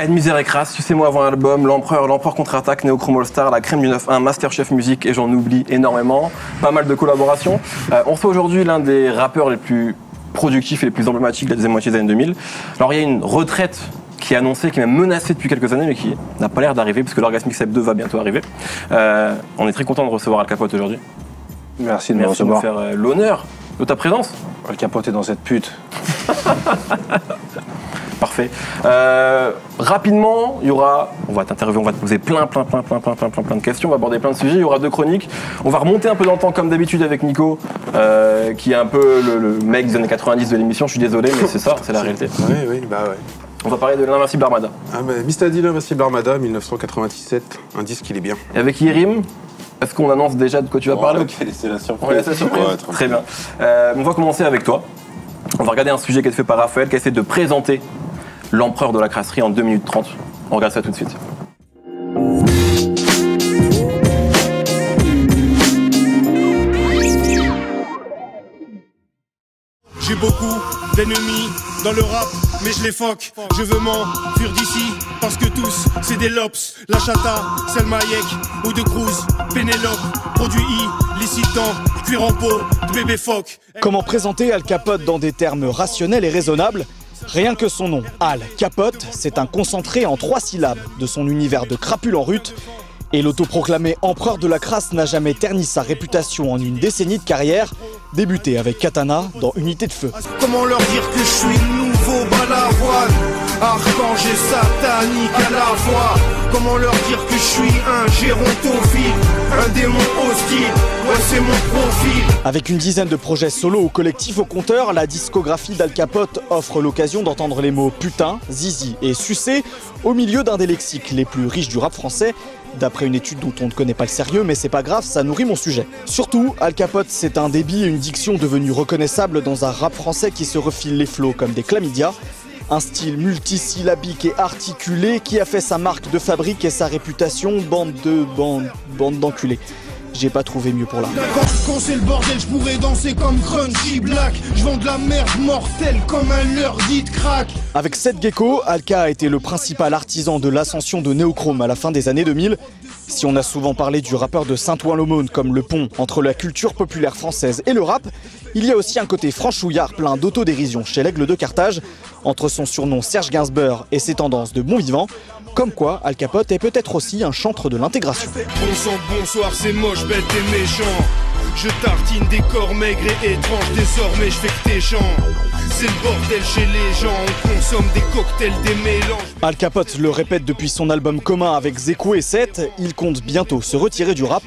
Aide Misère et Crasse, Tu sais moi avant l'album, L'Empereur contre-attaque, Néochrome All Star, La Crème du 9-1, Masterchef Musique et j'en oublie énormément. Pas mal de collaborations. On reçoit aujourd'hui l'un des rappeurs les plus productifs et les plus emblématiques de la deuxième moitié des années 2000. Alors il y a une retraite qui est annoncée, qui est même menacée depuis quelques années, mais qui n'a pas l'air d'arriver, puisque l'Orgasmic Mixtape 2 va bientôt arriver. On est très content de recevoir Al Capote aujourd'hui. Merci de me recevoir. Merci de me faire l'honneur de ta présence. Al Capote est dans cette pute. Parfait. Rapidement, on va t'interviewer, on va te poser plein de questions, on va aborder plein de sujets, il y aura 2 chroniques. On va remonter un peu dans le temps comme d'habitude avec Nico, qui est un peu le mec des années 90 de l'émission, je suis désolé, mais c'est ça, c'est la réalité. Oui, bah ouais. On va parler de l'Invincible Armada. Ah mais Mr. D, l'Invincible Armada, 1997, un disque il est bien. Et avec Yerim, est-ce qu'on annonce déjà de quoi tu vas parler? Ok, c'est la surprise. On laisse la surprise. Ouais, très bien. On va commencer avec toi. On va regarder un sujet qui a été fait par Raphaël, qui a essayé de présenter l'empereur de la crasserie en 2 minutes 30. On regarde ça tout de suite. J'ai beaucoup d'ennemis dans le rap, mais je les foque. Je veux m'enfuir d'ici, parce que tous, c'est des lops. La Chata, Selma Hayek ou de Cruz, Pénélope. Produit illicitant, cuir en peau, de bébé phoque. Comment présenter Al Capote dans des termes rationnels et raisonnables? Rien que son nom, Al Capote, c'est un concentré en 3 syllabes de son univers de crapule en rut. Et l'autoproclamé empereur de la crasse n'a jamais terni sa réputation en une décennie de carrière, débuté avec Katana dans Unité de Feu. Comment leur dire que je suis le nouveau Balavoine, archange et satanique à la fois? Comment leur dire que je suis un gérontophile, un démon hostile? Ouais, c'est mon profil. Avec une dizaine de projets solo ou collectifs au compteur, la discographie d'Al Capote offre l'occasion d'entendre les mots putain, zizi et sucé au milieu d'un des lexiques les plus riches du rap français. D'après une étude dont on ne connaît pas le sérieux, mais c'est pas grave, ça nourrit mon sujet. Surtout, Al Capote, c'est un débit et une diction devenus reconnaissables dans un rap français qui se refile les flots comme des chlamydia. Un style multisyllabique et articulé qui a fait sa marque de fabrique et sa réputation, bande d'enculés. J'ai pas trouvé mieux pour là. Quand c'est le bordel, je pourrais danser comme Crunchy Black. Je vends de la merde mortelle comme un leur dit crack. Avec 7 Gecko, Alka a été le principal artisan de l'ascension de Néochrome à la fin des années 2000. Si on a souvent parlé du rappeur de Saint-Ouen-l'Aumône comme le pont entre la culture populaire française et le rap, il y a aussi un côté franchouillard plein d'autodérision chez l'Aigle de Carthage, entre son surnom Serge Gainsbourg et ses tendances de bon vivant. Comme quoi, Al Capote est peut-être aussi un chantre de l'intégration. Bon sang, bonsoir, c'est moche, bête et méchant. Je tartine des corps maigres et étranges, désormais je fais que tes gens. C'est le bordel chez les gens, on consomme des cocktails, des mélanges. Al Capote le répète depuis son album commun avec Zeko et Seth, il compte bientôt se retirer du rap.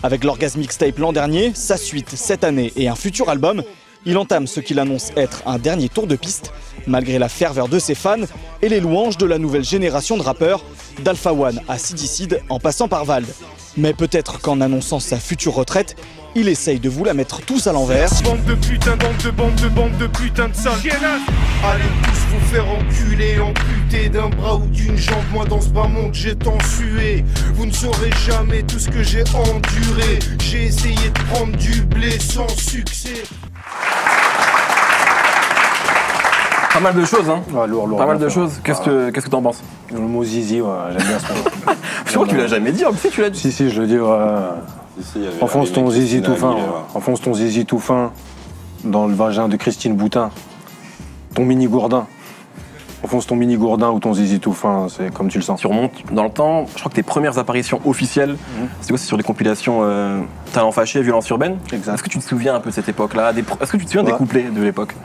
Avec l'Orgasmic Mixtape l'an dernier, sa suite cette année et un futur album, il entame ce qu'il annonce être un dernier tour de piste, malgré la ferveur de ses fans et les louanges de la nouvelle génération de rappeurs, d'Alpha One à Sidicide en passant par Vald. Mais peut-être qu'en annonçant sa future retraite, il essaye de vous la mettre tous à l'envers. Bande de putain, bande de putain de sale. Allez tous vous faire enculer, amputer d'un bras ou d'une jambe. Moi dans ce bas monde j'ai tant sué. Vous ne saurez jamais tout ce que j'ai enduré. J'ai essayé de prendre du blé sans succès. Pas mal de choses, hein. Ouais, lourd, pas mal de choses. Qu'est-ce que t'en penses? Le mot zizi, ouais, j'aime bien ce mot. Je crois que tu l'as jamais dit, en plus tu l'as dit. Si, je le dis, enfonce ton zizi tout fin. Enfonce ton zizi tout fin dans le vagin de Christine Boutin. Ton mini gourdin. Enfonce ton mini gourdin ou ton zizi tout fin, c'est comme tu le sens. Tu remontes dans le temps, je crois que tes premières apparitions officielles, c'est quoi? C'est sur les compilations Talent fâché, Violence urbaine. Exact. Est-ce que tu te souviens un peu de cette époque-là? Est-ce que tu te souviens des couplets de l'époque?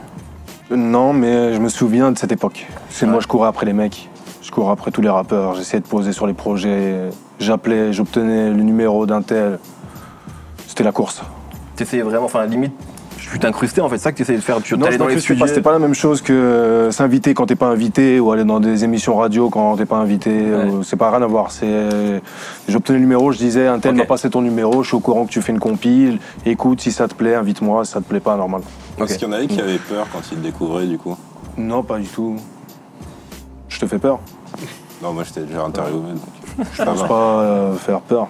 Non, mais je me souviens de cette époque. Moi, je courais après les mecs. Je courais après tous les rappeurs. J'essayais de poser sur les projets. J'appelais, j'obtenais le numéro d'un tel. C'était la course. T'essayais vraiment, enfin, limite, tu t'incrustais en fait, ça que t'essayais de faire. Tu allais dans les studios. C'était pas la même chose que s'inviter quand t'es pas invité ou aller dans des émissions radio quand t'es pas invité. Ouais. C'est pas rien à voir. J'obtenais le numéro, je disais un tel m'a passé ton numéro, je suis au courant que tu fais une compile. Écoute, si ça te plaît, invite-moi. Si ça te plaît pas, normal. Est-ce qu'il y en avait qui avaient peur quand ils le découvraient du coup? Non, pas du tout. Je te fais peur? Non, moi j'étais déjà interviewé. Je pense pas faire peur.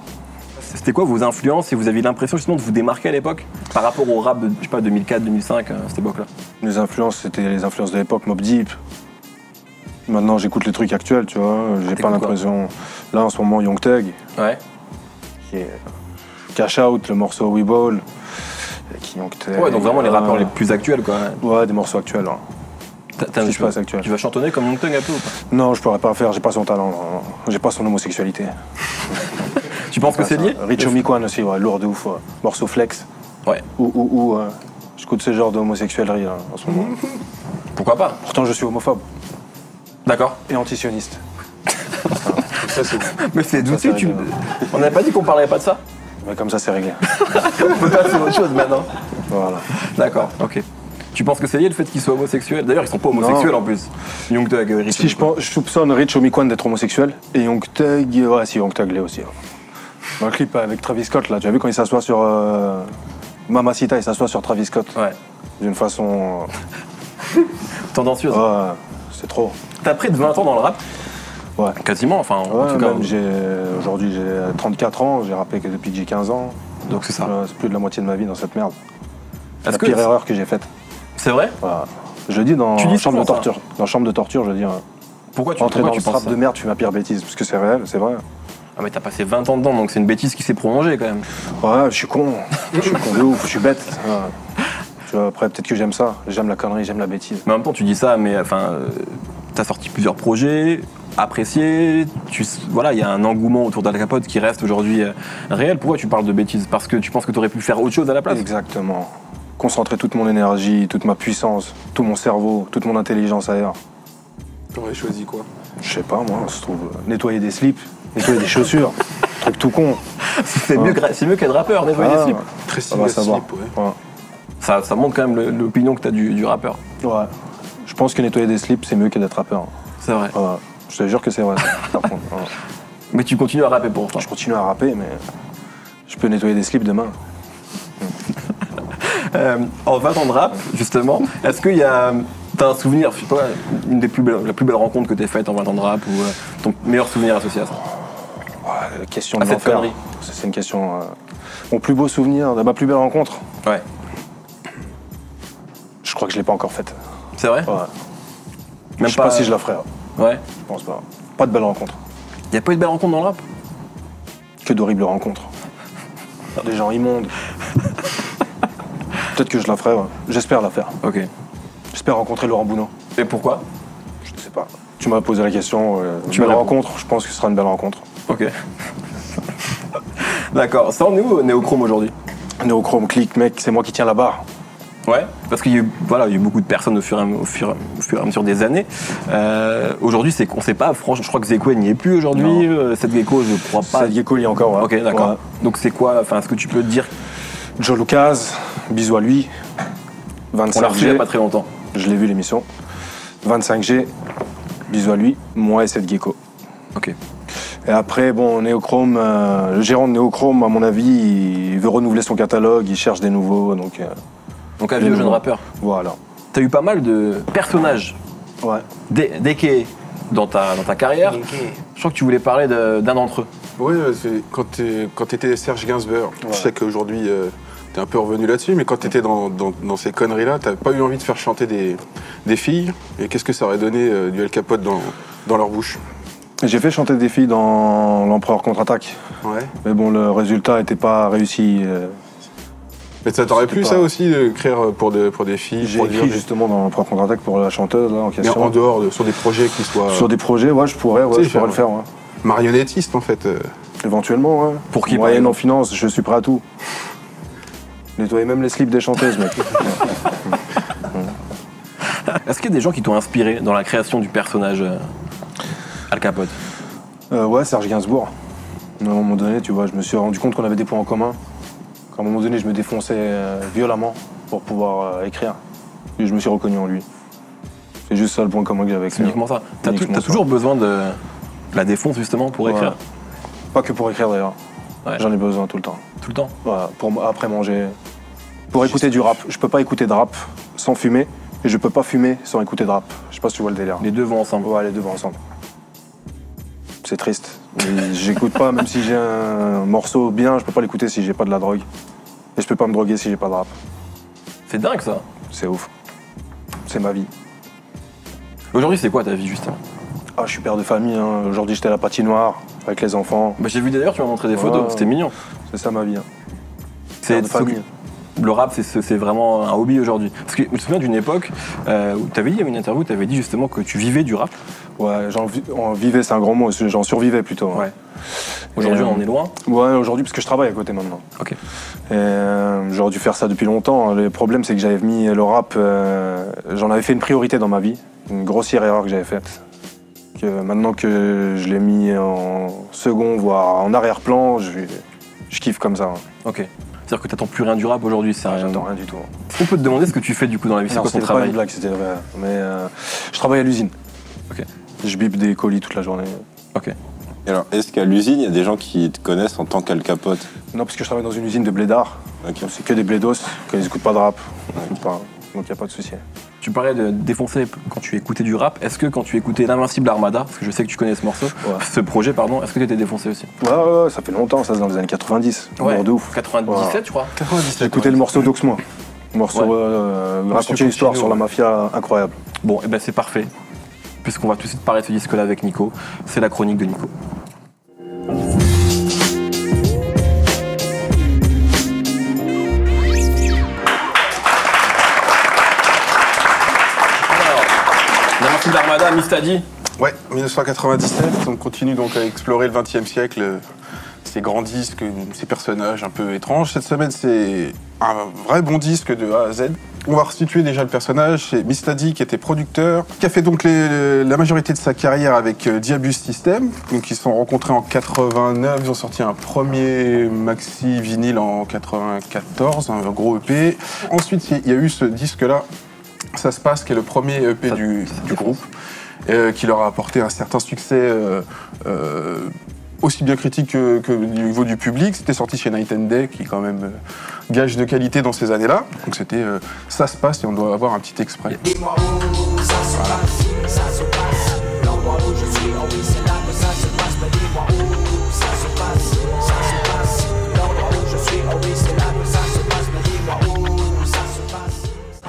C'était quoi vos influences et vous aviez l'impression justement de vous démarquer à l'époque par rapport au rap de, je sais pas, 2004, 2005, à cette époque-là? Les influences, c'était les influences de l'époque, Mobb Deep. Maintenant, j'écoute les trucs actuels, tu vois. J'ai pas l'impression. Là, en ce moment, Young Thug. Ouais. Qui est Cash Out, le morceau We Ball. Young Thug. Ouais, donc vraiment les rappeurs les plus actuels, quoi. Ouais, des morceaux actuels. Hein. Actuel. Tu vas chantonner comme Young Thug un peu ou pas? Non, je pourrais pas faire, j'ai pas son talent, non. J'ai pas son homosexualité. Tu penses que c'est lié? Rich Homie Quan aussi, ouais, lourd de ouf. Morceau flex. Ouais. J'écoute ce genre d'homosexuellerie là, en ce moment. Pourquoi pas? Pourtant, je suis homophobe. D'accord. Et antisioniste. Ça, c'est Mais c'est douteux, on n'avait pas dit qu'on parlerait pas de ça? Mais comme ça, c'est réglé. On peut passer à autre chose maintenant. Voilà. D'accord, ok. Tu penses que c'est lié le fait qu'ils soient homosexuels? D'ailleurs, ils sont pas homosexuels en plus. Young Thug, Rich. Si je soupçonne Rich Homie Quan d'être homosexuel, et Young Thug, ouais, si Young Thug l'est aussi. Dans le clip avec Travis Scott, là, tu as vu quand il s'assoit sur Mamacita, il s'assoit sur Travis Scott. Ouais. D'une façon tendancieuse. Ouais, c'est trop. T'as près de 20 ans dans le rap? Ouais. Quasiment, enfin, en tout cas. Aujourd'hui, j'ai 34 ans, j'ai rappé que depuis que j'ai 15 ans. Donc c'est ça. C'est plus de la moitié de ma vie dans cette merde. C'est la pire erreur que j'ai faite. C'est vrai? Voilà. Je le dis dans Chambre de torture. Dans Chambre de torture, je le dis. Pourquoi tu entrer dans le trap de merde, tu fais ma pire bêtise, parce que c'est réel, c'est vrai. Ah mais t'as passé 20 ans dedans, donc c'est une bêtise qui s'est prolongée quand même. Ouais, je suis con. Je suis con de ouf, je suis bête. Ouais. Tu vois, après, peut-être que j'aime ça. J'aime la connerie, j'aime la bêtise. Mais en même temps, tu dis ça, mais enfin, t'as sorti plusieurs projets appréciés. Voilà, il y a un engouement autour d'Al Capote qui reste aujourd'hui réel. Pourquoi tu parles de bêtises? Parce que tu penses que t'aurais pu faire autre chose à la place? Exactement. Concentrer toute mon énergie, toute ma puissance, tout mon cerveau, toute mon intelligence ailleurs. T'aurais choisi quoi? Je sais pas, moi, on se trouve nettoyer des slips, nettoyer des chaussures, truc tout con. C'est mieux qu'être rappeur, nettoyer des slips. Très stylé, slip, ouais. Ça montre quand même l'opinion que t'as du rappeur. Ouais. Je pense que nettoyer des slips, c'est mieux que d'être rappeur. C'est vrai. Ouais. Je te jure que c'est vrai. Par contre, ouais. Mais tu continues à rapper pour toi? Je continue à rapper, mais je peux nettoyer des slips demain. En 20 ans de rap, justement, est-ce qu'il y a... T'as un souvenir, je sais pas, la plus belle rencontre que t'aies faite en 20 ans de rap ou ton meilleur souvenir associé à ça? Ouais, la question de l'enfer. C'est une question... Mon plus beau souvenir de ma plus belle rencontre? Ouais. Je crois que je l'ai pas encore faite. C'est vrai? Ouais. Même je sais pas si je la ferai. Ouais. Je pense pas. Pas de belle rencontre. Y a pas eu de belle rencontre dans le rap? Que d'horribles rencontres. Des gens immondes. Peut-être que je la ferai, ouais. J'espère la faire. Ok. J'espère rencontrer Laurent Bounot. Et pourquoi? Je ne sais pas. Tu m'as posé la question. Tu me rencontres, je pense que ce sera une belle rencontre. Ok. D'accord. Ça, on est où Néochrome aujourd'hui? Néochrome, clic, mec, c'est moi qui tiens la barre. Ouais, parce qu'il y a eu beaucoup de personnes au fur et à mesure des années. Aujourd'hui, on sait pas, franchement, je crois que Zeko n'y est plus aujourd'hui. Seth Gecko, je crois pas. Seth Gecko, il y a encore, ouais. Ok, d'accord. Ouais. Donc c'est quoi, enfin, est-ce que tu peux te dire? Joe Lucas, bisous à lui. 25G. On l'a reçu il y a pas très longtemps. Je l'ai vu l'émission. 25G, bisous à lui, moi et Seth Gecko. Ok. Et après, bon, Néochrome, le gérant de Néochrome, à mon avis, il veut renouveler son catalogue, il cherche des nouveaux, donc avis aux jeunes rappeurs. Voilà. T'as eu pas mal de personnages. Ouais. D'Eke dans ta carrière. Je crois que tu voulais parler d'un d'entre eux. Oui, quand t'étais Serge Gainsbourg, ouais. Je sais qu'aujourd'hui t'es un peu revenu là-dessus, mais quand t'étais dans ces conneries-là, t'avais pas eu envie de faire chanter des filles. Et qu'est-ce que ça aurait donné du Al Capote dans leur bouche? J'ai fait chanter des filles dans l'Empereur contre-attaque. Ouais. Mais bon, le résultat n'était pas réussi. Mais ça t'aurait plu ça aussi d'écrire pour des filles? J'ai écrit justement dans l'Empereur contre-attaque pour la chanteuse là, en question. Mais en dehors, sur des projets qui soient... Sur des projets, ouais, je pourrais le faire. Ouais. Marionnettiste en fait. Éventuellement, ouais. Pour qui? Moyenne en finance, je suis prêt à tout. Nettoyer même les slips des chanteuses, mec. Est-ce qu'il y a des gens qui t'ont inspiré dans la création du personnage Al Capote? Ouais, Serge Gainsbourg. À un moment donné, tu vois, je me suis rendu compte qu'on avait des points en commun. À un moment donné, je me défonçais violemment pour pouvoir écrire. Et je me suis reconnu en lui. C'est juste ça le point commun que j'avais avec lui. C'est uniquement ça. T'as toujours besoin de la défonce justement pour écrire? Pas que pour écrire d'ailleurs. Ouais. J'en ai besoin tout le temps. Tout le temps? Voilà, après manger. Pour écouter du rap. Je peux pas écouter de rap sans fumer. Et je peux pas fumer sans écouter de rap. Je sais pas si tu vois le délire. Les deux vont ensemble? Ouais, les deux vont ensemble. C'est triste. J'écoute pas, même si j'ai un morceau bien, je peux pas l'écouter si j'ai pas de la drogue. Et je peux pas me droguer si j'ai pas de rap. C'est dingue ça. C'est ouf. C'est ma vie. Aujourd'hui, c'est quoi ta vie justement? Ah, je suis père de famille, hein. Aujourd'hui j'étais à la patinoire avec les enfants. Bah, j'ai vu d'ailleurs, tu m'as montré des photos, c'était mignon. C'est ça ma vie. Hein. C'est de famille. Le rap, c'est vraiment un hobby aujourd'hui. Parce que je me souviens d'une époque où tu avais dit, il y avait une interview où tu avais dit justement que tu vivais du rap. Ouais, j'en vivais, c'est un grand mot, j'en survivais plutôt. Ouais. Aujourd'hui, on en est loin. Ouais, aujourd'hui, parce que je travaille à côté maintenant. Ok. J'aurais dû faire ça depuis longtemps. Le problème, c'est que j'avais mis le rap, j'en avais fait une priorité dans ma vie, une grossière erreur que j'avais faite. Maintenant que je l'ai mis en second, voire en arrière-plan, je kiffe comme ça. Ok. C'est-à-dire que t'attends plus rien du rap aujourd'hui, j'attends rien du tout. On peut te demander ce que tu fais du coup dans la vie, c'est quoi ton travail? C'était pas une blague, c'était vrai. Mais je travaille à l'usine. Ok. Je bip des colis toute la journée. Ok. Et alors, est-ce qu'à l'usine, il y a des gens qui te connaissent en tant qu'Al Capote? Non, parce que je travaille dans une usine de blédards. Okay. C'est que des blédos, quand ils écoutent pas de rap. Donc il n'y a pas de souci. Tu parlais de défoncer quand tu écoutais du rap. Est-ce que quand tu écoutais l'Invincible Armada, parce que je sais que tu connais ce morceau, ce projet, pardon, est-ce que tu étais défoncé aussi? Ouais, ça fait longtemps, ça c'est dans les années 90. Ouais, de ouf. 97, je crois. 97. J'ai écouté le morceau d'Oxmo. Le morceau raconter une histoire sur la mafia incroyable. Bon, et ben c'est parfait. Puisqu'on va tout de suite parler de ce disque-là avec Nico. C'est la chronique de Nico. L'Armada, Mistadi. Ouais, 1997, on continue donc à explorer le XXe siècle, ces grands disques, ces personnages un peu étranges. Cette semaine, c'est un vrai bon disque de A à Z. On va resituer déjà le personnage, c'est Mistadi qui était producteur, qui a fait donc la majorité de sa carrière avec Diabus System. Donc ils se sont rencontrés en 89, ils ont sorti un premier maxi vinyle en 94, un gros EP. Ensuite, il y a eu ce disque-là, Ça se passe, qui est le premier EP du groupe, qui leur a apporté un certain succès aussi bien critique que au niveau du public. C'était sorti chez Night and Day, qui est quand même gage de qualité dans ces années-là. Donc c'était Ça se passe, et on doit avoir un petit extrait.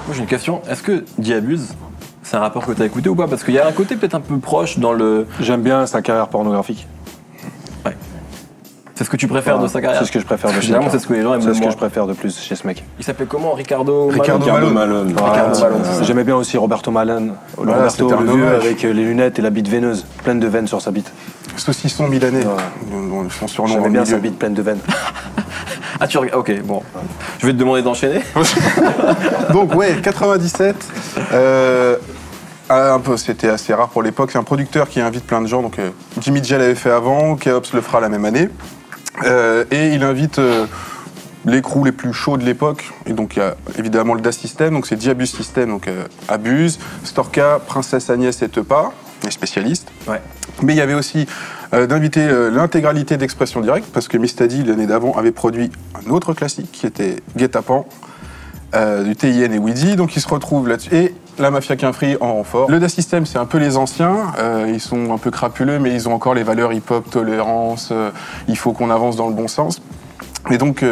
Moi j'ai une question, est-ce que Diabuse, c'est un rappeur que t'as écouté ou pas? Parce qu'il y a un côté peut-être un peu proche dans le... J'aime bien sa carrière pornographique. Ouais. C'est ce que tu préfères de sa carrière? C'est ce que je préfère de chez Généralement, c'est ce que les gens aiment. C'est ce que je préfère de plus chez ce mec. Il s'appelait comment? Ricardo Malone. J'aimais bien aussi Roberto Malone. Voilà, Roberto, le vieux avec les lunettes et la bite veineuse, pleine de veines sur sa bite. Saucisson milanais, dont son surnom. J'aimais bien sa bite pleine de veines. Ah, tu regardes. Ok, bon. Je vais te demander d'enchaîner. Donc, ouais, 97. C'était assez rare pour l'époque. C'est un producteur qui invite plein de gens. Donc, Jimmy J l'avait fait avant, Keops le fera la même année. Et il invite les crews les plus chauds de l'époque. Et donc, il y a évidemment le DA System, donc c'est Diabus System, donc Abuse, Storka, Princesse Agnès et Tepa, les spécialistes. Ouais. Mais il y avait aussi d'inviter l'intégralité d'Expression Directe, parce que Mistadi, l'année d'avant, avait produit un autre classique qui était Guet-apens, du TIN et Weezy, donc ils se retrouvent là-dessus. Et la Mafia Qu'un Free en renfort. Le DA System, c'est un peu les anciens, ils sont un peu crapuleux, mais ils ont encore les valeurs hip-hop, tolérance, il faut qu'on avance dans le bon sens. Et donc,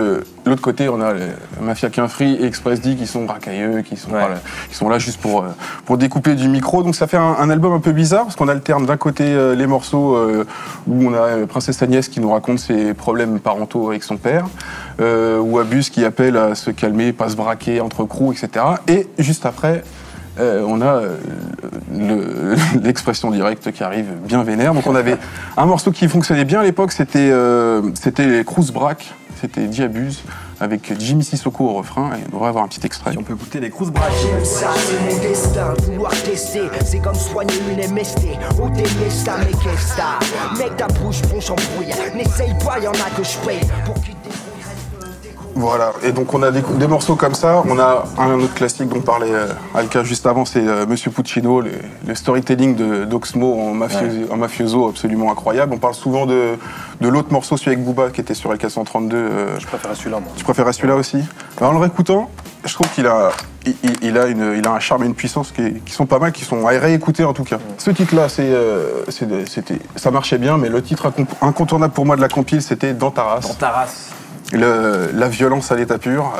l'autre côté, on a Mafia Qu'un Free et Express D qui sont racailleux, qui sont là juste pour découper du micro. Donc ça fait un album un peu bizarre, parce qu'on alterne d'un côté les morceaux où on a Princesse Agnès qui nous raconte ses problèmes parentaux avec son père, ou Abuse qui appelle à se calmer, pas se braquer entre crews, etc. Et juste après, on a l'expression directe qui arrive bien vénère. Donc on avait un morceau qui fonctionnait bien à l'époque, c'était Cruz Brack. C'était Diabuse avec Jimmy Sissoko au refrain, et on devrait avoir un petit extrait. Si on peut écouter les Cruz Brack. Ça c'est mon destin, vouloir tester, c'est comme soigner une MST. Au détesta, mais qu'est-ce que t'as? Mec ta bouche, bon j'embrouille, n'essaye pas, y'en a que je paye. Pour qu'il Voilà, et donc on a des morceaux comme ça. On a un autre classique dont parlait Alka juste avant, c'est Monsieur Puccino, le storytelling d'Oxmo en mafioso absolument incroyable. On parle souvent de l'autre morceau, celui avec Booba, qui était sur LK132. Je préférais celui-là, moi. Tu préférais celui-là aussi? Alors, en le réécoutant, je trouve qu'il a un charme et une puissance qui sont pas mal, qui sont à réécouter en tout cas. Ce titre-là, ça marchait bien, mais le titre incontournable pour moi de la compile, c'était Dans ta race. Dans ta race. La violence à l'état pur.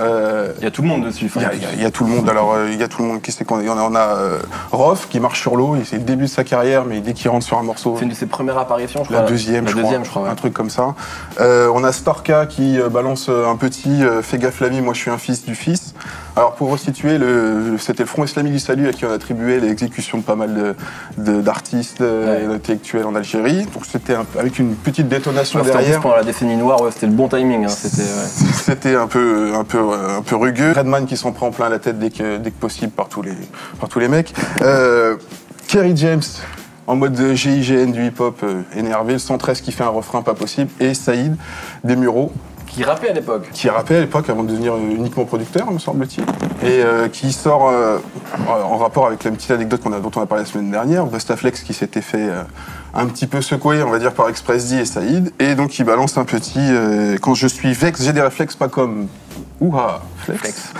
Il y a tout le monde dessus. Il y a tout le monde. Alors, il y a tout le monde. Qu'est-ce qu'on a? On a Rof qui marche sur l'eau. C'est le début de sa carrière, mais dès qu'il rentre sur un morceau. C'est une de ses premières apparitions, je crois. La deuxième, je crois. Ouais. Un truc comme ça. On a Storka qui balance un petit fais gaffe la vie, moi je suis un fils du fils. Alors, pour resituer, c'était le Front Islamique du Salut à qui on attribuait l'exécution de pas mal d'artistes et d'intellectuels en Algérie. Donc, c'était avec une petite détonation derrière. Pendant la décennie noire, c'était le bon timing. Hein. C'était un peu rugueux. Redman qui s'en prend plein la tête dès que possible par tous les mecs. Kerry James en mode GIGN du hip-hop énervé. Le 113 qui fait un refrain pas possible. Et Saïd des Mureaux. Qui rappait à l'époque. Qui rappait à l'époque avant de devenir uniquement producteur, me semble-t-il. Et qui sort en rapport avec la petite anecdote dont on a parlé la semaine dernière, Bustaflex qui s'était fait un petit peu secouer, on va dire, par Express D et Saïd. Et donc il balance un petit quand je suis vex, j'ai des réflexes pas comme ouha, flex.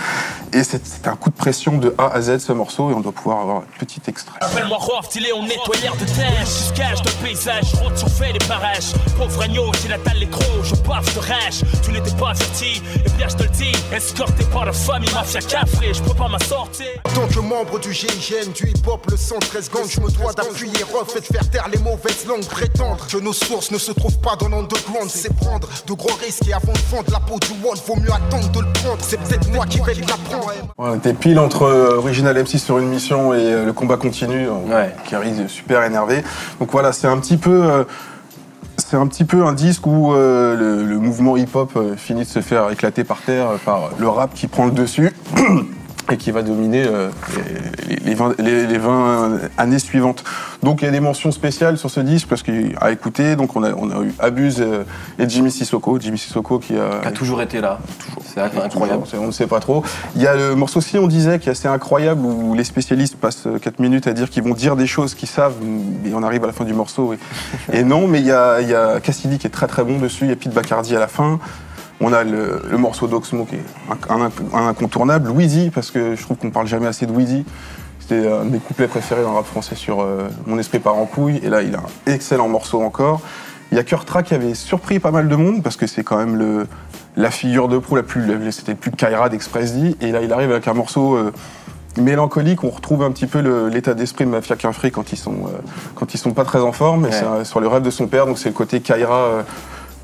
Et c'est un coup de pression de A à Z ce morceau et on doit pouvoir avoir un petit extrait. Appelle-moi Rof, stylé en nettoyeur de tâches. Je cache de paysage, route sur fait des barrages. Pauvre agneau, j'ai la dalle les gros, je baffe de rage. Tu n'étais pas averti, et bien je te le dis. Escorté par la famille, mafia cafré, je peux pas m'en sortir. En tant que membre du GIGN, du hip-hop, le 113 gang, je me dois d'appuyer Rof et de faire taire les mauvaises langues. Prétendre que nos sources ne se trouvent pas dans l'underground, c'est prendre de gros risques et avant de vendre la peau du one, vaut mieux attendre de le prendre. C'est peut-être moi qui vais l'apprendre. On était pile entre Original MC sur une mission et le combat continu, qui arrive super énervé. Donc voilà, c'est un petit peu un disque où le mouvement hip-hop finit de se faire éclater par terre par le rap qui prend le dessus et qui va dominer les 20 années suivantes. Donc il y a des mentions spéciales sur ce disque parce qu'à écouter, donc on a eu Abuse et Jimmy Sissoko qui a toujours été là, toujours. C'est incroyable. On ne sait pas trop. Il y a le morceau Si on disait qui est assez incroyable où les spécialistes passent 4 minutes à dire qu'ils vont dire des choses qu'ils savent et on arrive à la fin du morceau et non, mais il y a Cassidy qui est très très bon dessus, il y a Pete Bacardi à la fin. On a le morceau d'Oxmo qui est un incontournable, Wheezy, parce que je trouve qu'on parle jamais assez de Wheezy. C'était un de mes couplets préférés dans le rap français sur Mon esprit part en couille, et là il a un excellent morceau encore. Il y a Kurtra qui avait surpris pas mal de monde, parce que c'est quand même la figure de proue c'était le plus Kaira d'Express D, et là il arrive avec un morceau mélancolique, on retrouve un petit peu l'état d'esprit de Mafia Quinfri quand ils sont pas très en forme, et c'est sur le rêve de son père, donc c'est le côté Kaira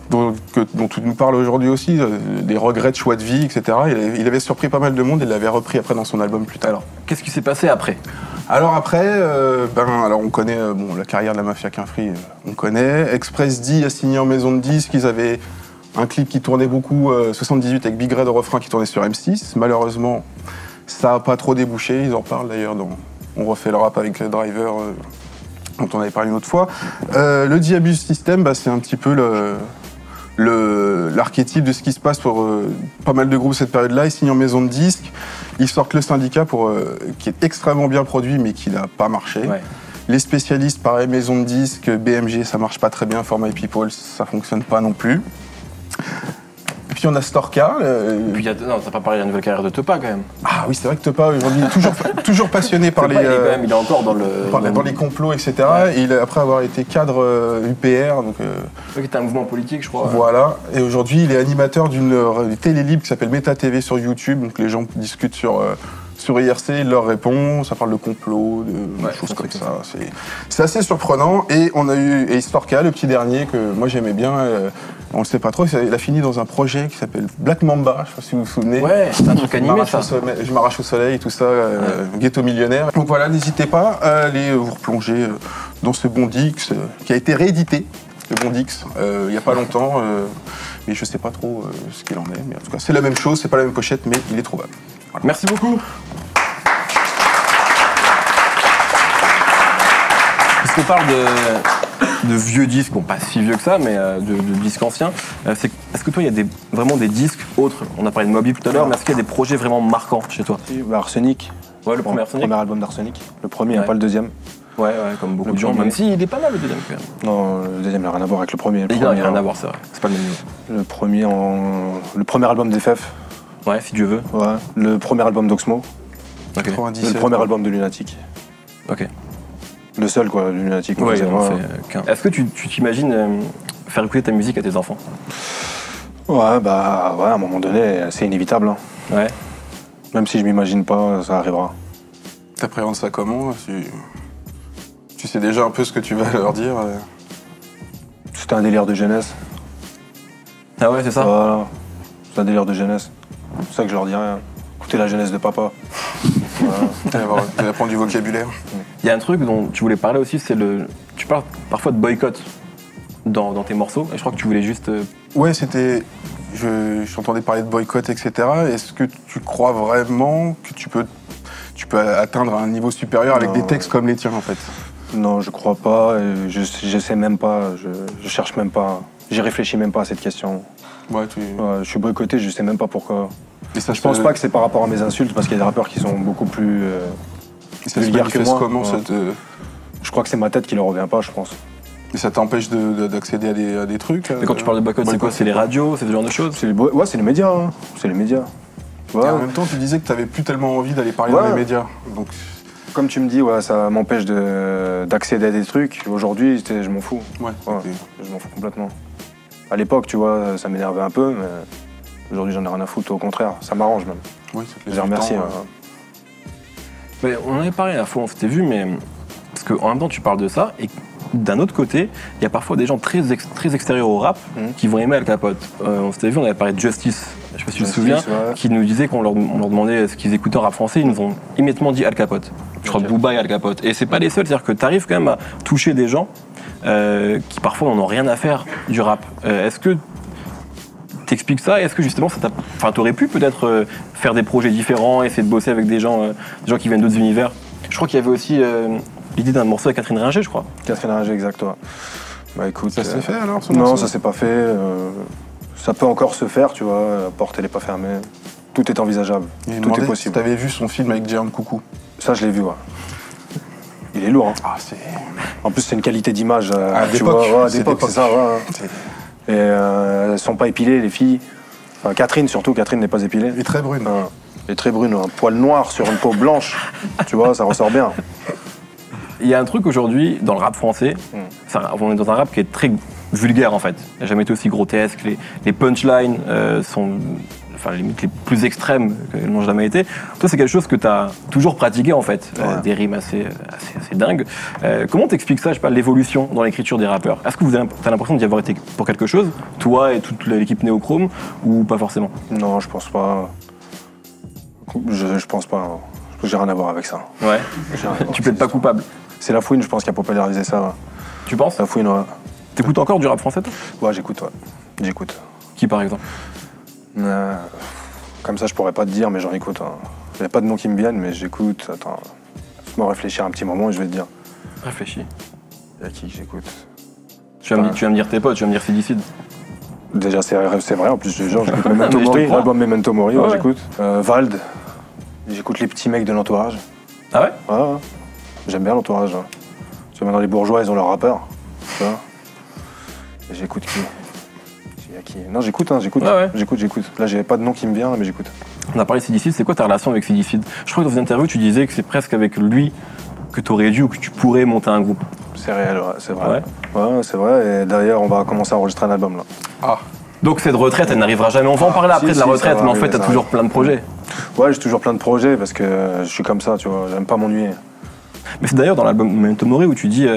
dont tu nous parles aujourd'hui aussi, des regrets de choix de vie, etc. Il avait surpris pas mal de monde et il l'avait repris après dans son album plus tard. Alors, qu'est-ce qui s'est passé après ? Alors après, alors on connaît la carrière de la Mafia Quinfri, on connaît. Express D a signé en maison de disques, ils avaient un clip qui tournait beaucoup, 78 avec Big Red au refrain qui tournait sur M6. Malheureusement, ça n'a pas trop débouché, ils en parlent d'ailleurs dans On refait le rap avec Driver, dont on avait parlé une autre fois. Le Diabuse System, c'est un petit peu l'archétype de ce qui se passe pour pas mal de groupes cette période-là. Ils signent en maison de disques, ils sortent Le Syndicat qui est extrêmement bien produit mais qui n'a pas marché. Ouais. Les spécialistes, pareil, maison de disques, BMG, ça marche pas très bien, For My People, ça fonctionne pas non plus. Et puis on a Storka. Puis non, t'as pas parlé de la nouvelle carrière de Tepa quand même. Ah oui, c'est vrai que Tepa aujourd'hui est toujours passionné par les. Il est encore dans les complots, etc. Ouais. Et après avoir été cadre UPR, donc. C'était un mouvement politique, je crois. Voilà. Et aujourd'hui, il est animateur d'une télé libre qui s'appelle Meta TV sur YouTube. Donc les gens discutent sur IRC, il leur répond, ça parle de complot, de choses comme ça. C'est assez surprenant. Et on a eu Storka, le petit dernier, que moi j'aimais bien. On ne sait pas trop, il a fini dans un projet qui s'appelle Black Mamba, je ne sais pas si vous vous souvenez. Ouais, c'est un truc animé ça. Je m'arrache au soleil, tout ça, Ghetto Millionnaire. Donc voilà, n'hésitez pas à aller vous replonger dans ce bon Dix, qui a été réédité, le bon Dix, il n'y a pas longtemps. Mais je ne sais pas trop ce qu'il en est. Mais en tout cas, c'est la même chose, c'est pas la même pochette, mais il est trouvable. Voilà. Merci beaucoup. Puisqu'on parle de vieux disques, bon pas si vieux que ça, mais de disques anciens, est-ce que toi il y a vraiment des disques autres, on a parlé de Moby tout à l'heure, mais est-ce qu'il y a des projets vraiment marquants chez toi ? Arsenic. Ouais, le premier Arsenic. Le premier album d'Arsenic. Le premier, pas le deuxième. Ouais, comme beaucoup de gens, même s'il est pas mal le deuxième quand même. Non, le deuxième n'a rien à voir avec le premier. Il n'a rien à voir, c'est vrai, c'est pas le même niveau. Le premier album d'FF. Ouais, si Dieu veut. Ouais. Le premier album d'Oxmo. Okay. Le premier album de Lunatic. Ok. Le seul, quoi, de Lunatic. Ouais, Est-ce que tu t'imagines faire écouter ta musique à tes enfants ? Ouais, bah ouais, à un moment donné, c'est inévitable. Hein. Ouais. Même si je m'imagine pas, ça arrivera. T'appréhendes ça comment? Tu sais déjà un peu ce que tu vas leur dire? C'était un délire de jeunesse. Ah ouais, c'est ça? Voilà. C'est un délire de jeunesse. C'est ça que je leur dirais. Écoutez la jeunesse de papa. Voilà. Tu vas prendre du vocabulaire. Il y a un truc dont tu voulais parler aussi, c'est le... Tu parles parfois de boycott dans tes morceaux, et je crois que tu voulais juste... Ouais, c'était... J'entendais parler de boycott, etc. Est-ce que tu crois vraiment que tu peux atteindre un niveau supérieur avec des textes comme les tiens, en fait? Non, je crois pas. Et je sais même pas. Je cherche même pas. J'y réfléchis même pas à cette question. Ouais, je suis boycotté, je sais même pas pourquoi. Et ça, je pense pas que c'est par rapport à mes insultes, parce qu'il y a des rappeurs qui sont beaucoup plus vulgaires que moi. Comment, Je crois que c'est ma tête qui leur revient pas, je pense. Et ça t'empêche d'accéder à des trucs? Mais quand tu parles de boycott, c'est quoi? C'est les radios? C'est ce genre de choses? Ouais, c'est les médias. Hein. C'est les médias. Ouais. Et en même temps, tu disais que t'avais plus tellement envie d'aller parler dans les médias. Donc... Comme tu me dis, ouais, ça m'empêche d'accéder à des trucs. Aujourd'hui, je m'en fous. Ouais. Je m'en fous complètement. À l'époque, tu vois, ça m'énervait un peu, mais aujourd'hui, j'en ai rien à foutre. Au contraire, ça m'arrange même. Oui, je les remercie. Mais on en avait parlé la fois, on s'était vu, mais parce qu'en même temps, tu parles de ça, et d'un autre côté, il y a parfois des gens très extérieurs au rap qui vont aimer Al Capote. On s'était vu, on avait parlé de Justice, je sais pas si tu te souviens, qui nous disait qu'on leur demandait ce qu'ils écoutaient en rap français, ils nous ont immédiatement dit Al Capote. Je crois que Booba et Al Capote. Et c'est pas les seuls, c'est-à-dire que tu arrives quand même à toucher des gens qui parfois n'en ont rien à faire du rap. Est-ce que t'expliques ça? Est-ce que justement, t'aurais pu peut-être faire des projets différents, essayer de bosser avec des gens qui viennent d'autres univers? Je crois qu'il y avait aussi l'idée d'un morceau avec Catherine Ringer, je crois. Catherine Ringer, exactement. Bah écoute, ça s'est fait alors? Non, ça s'est pas fait. Ça peut encore se faire, tu vois. La porte, elle est pas fermée. Tout est envisageable. Tout est possible. Si t'avais vu son film avec Jérôme Coucou? Ça, je l'ai vu, ouais. Il est lourd, hein. Ah, en plus, c'est une qualité d'image. À l'époque, c'est ça, ouais. Et elles sont pas épilées, les filles. Enfin, Catherine, surtout, Catherine n'est pas épilée. Et très brune. Et très brune, un poil noir sur une peau blanche. Tu vois, ça ressort bien. Il y a un truc aujourd'hui, dans le rap français, on est dans un rap qui est très vulgaire en fait. Il n'a jamais été aussi grotesque. Les punchlines sont limite les plus extrêmes qu'elles n'ont jamais été. Toi, c'est quelque chose que tu as toujours pratiqué en fait, des rimes assez dingues. Comment t'expliques ça, je sais pas, l'évolution dans l'écriture des rappeurs? Est-ce que tu as l'impression d'y avoir été pour quelque chose, toi et toute l'équipe Néochrome, ou pas forcément? Non, je pense pas. Je pense pas. J'ai rien à voir avec ça. Ouais. Tu plaides pas coupable? C'est La Fouine, je pense, qui a popularisé ça. Ouais. Tu penses? La Fouine, ouais. T'écoutes encore du rap français, toi? Ouais, j'écoute, ouais. J'écoute. Qui, par exemple? Comme ça, je pourrais pas te dire, mais j'en écoute. Hein. Il n'y a pas de noms qui me viennent, mais j'écoute. Attends, laisse-moi réfléchir un petit moment et je vais te dire. Réfléchis. Il y a qui que j'écoute? Tu vas me dire tes potes, tu vas me dire Sidicide. Déjà, c'est vrai, en plus, genre, j'écoute Memento Mori, l'album Memento Mori, ouais, j'écoute. Vald, j'écoute les petits mecs de l'entourage. Ah ouais? Ouais. J'aime bien l'entourage. Hein. Tu vois, maintenant, les bourgeois, ils ont leur rappeur. Tu vois. Et j'écoute qui? Non, j'écoute, j'écoute. Ouais. J'écoute. Là, j'ai pas de nom qui me vient, mais j'écoute. On a parlé de Sidicide, c'est quoi ta relation avec Sidicide? Je crois que dans une interview, tu disais que c'est presque avec lui que tu aurais dû ou que tu pourrais monter un groupe. C'est réel, ouais, c'est vrai. Ouais, c'est vrai. Et d'ailleurs, on va commencer à enregistrer un album là. Ah. Donc cette retraite, elle n'arrivera jamais. On va en parler après de la retraite, mais en fait, t'as toujours plein de projets. Ouais, j'ai toujours plein de projets parce que je suis comme ça, tu vois. J'aime pas m'ennuyer. Mais c'est d'ailleurs dans l'album Memento Mori où tu dis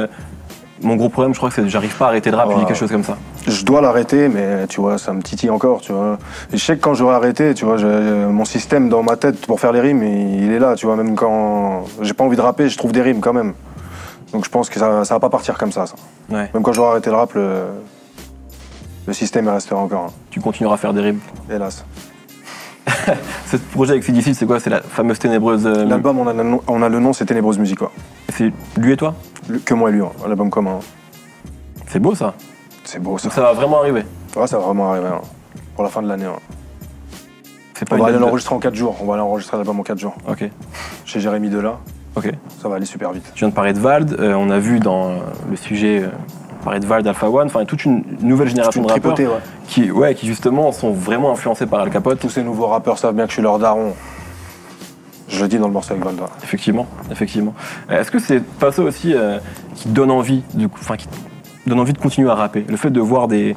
mon gros problème, je crois que c'est que j'arrive pas à arrêter de rap, tu dis quelque chose comme ça. Je dois l'arrêter, mais tu vois, ça me titille encore, tu vois. Et je sais que quand j'aurai arrêté, tu vois, mon système dans ma tête pour faire les rimes, il est là, tu vois. Même quand j'ai pas envie de rapper, je trouve des rimes quand même. Donc je pense que ça va pas partir comme ça. Ouais. Même quand j'aurai arrêté le rap, le système il restera encore. Hein. Tu continueras à faire des rimes. Hélas. Ce projet avec Sidicide, c'est quoi? C'est la fameuse ténébreuse... L'album, on a le nom, c'est Ténébreuse Musique, quoi. C'est lui et toi? Que moi et lui, hein. L'album commun. C'est beau ça? C'est beau ça. Donc ça va vraiment arriver? Ouais, ça va vraiment arriver, hein. Pour la fin de l'année. Hein. On va aller l'enregistrer en 4 jours. On va aller enregistrer l'album en 4 jours. Ok. Chez Jérémy Dela. Ok. Ça va aller super vite. Tu viens de parler de Vald, on a vu dans le sujet... parler de Vald, Alpha One, enfin toute une nouvelle génération de rappeurs qui justement sont vraiment influencés par Al Capote. Tous ces nouveaux rappeurs savent bien que je suis leur daron. Je le dis dans le morceau avec Vald. Effectivement. Est-ce que c'est pas ça aussi qui donne envie, donne envie de continuer à rapper? Le fait de voir des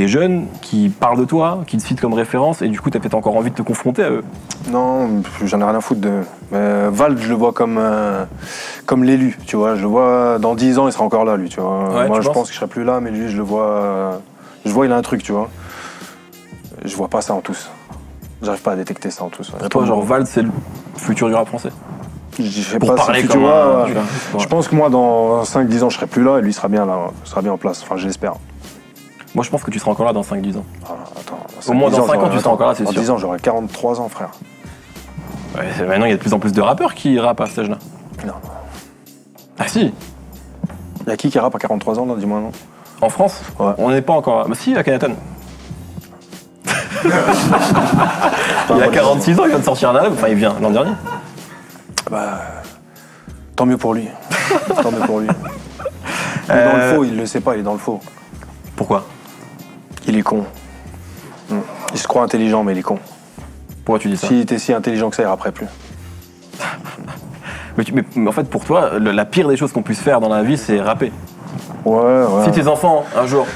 jeunes qui parlent de toi, qui te citent comme référence, et du coup, t'as peut-être encore envie de te confronter à eux? Non, j'en ai rien à foutre d'eux. Vald, je le vois comme l'élu, tu vois. Je le vois, dans 10 ans, il sera encore là, lui, tu vois. Ouais, moi, je pense que je serai plus là, mais lui, je le vois... il a un truc, tu vois. Je vois pas ça en tous. J'arrive pas à détecter ça en tous. Pour toi, genre, Vald, c'est le futur du rap français? Je sais Pour pas parler si tu comme vois. un- Je pense que moi, dans 5-10 ans, je serai plus là, et lui, il sera bien là, sera bien en place. Enfin, j'espère. Moi, je pense que tu seras encore là dans 5-10 ans. Ah, attends, Au moins dans 5 ans, tu seras encore là, c'est sûr. Dans sûr. 10 ans, j'aurai 43 ans, frère. Ouais, maintenant, il y a de plus en plus de rappeurs qui rappent à cet âge-là. Non. Ah si, Il y a qui rappe à 43 ans, là, dis-moi, non? en France, Ouais. on n'est pas encore... Mais si, à Akhenaton. Il a 46 ans, il vient de sortir un album, enfin il vient l'an dernier. Bah, tant mieux pour lui. Tant mieux pour lui. Il est dans le faux, il le sait pas, il est dans le faux. Pourquoi? Il est con. Il se croit intelligent, mais il est con. Pourquoi tu dis ça? S'il était si intelligent que ça, il rapperait plus. Mais en fait, pour toi, la pire des choses qu'on puisse faire dans la vie, c'est rapper. Ouais. Si tes enfants, un jour,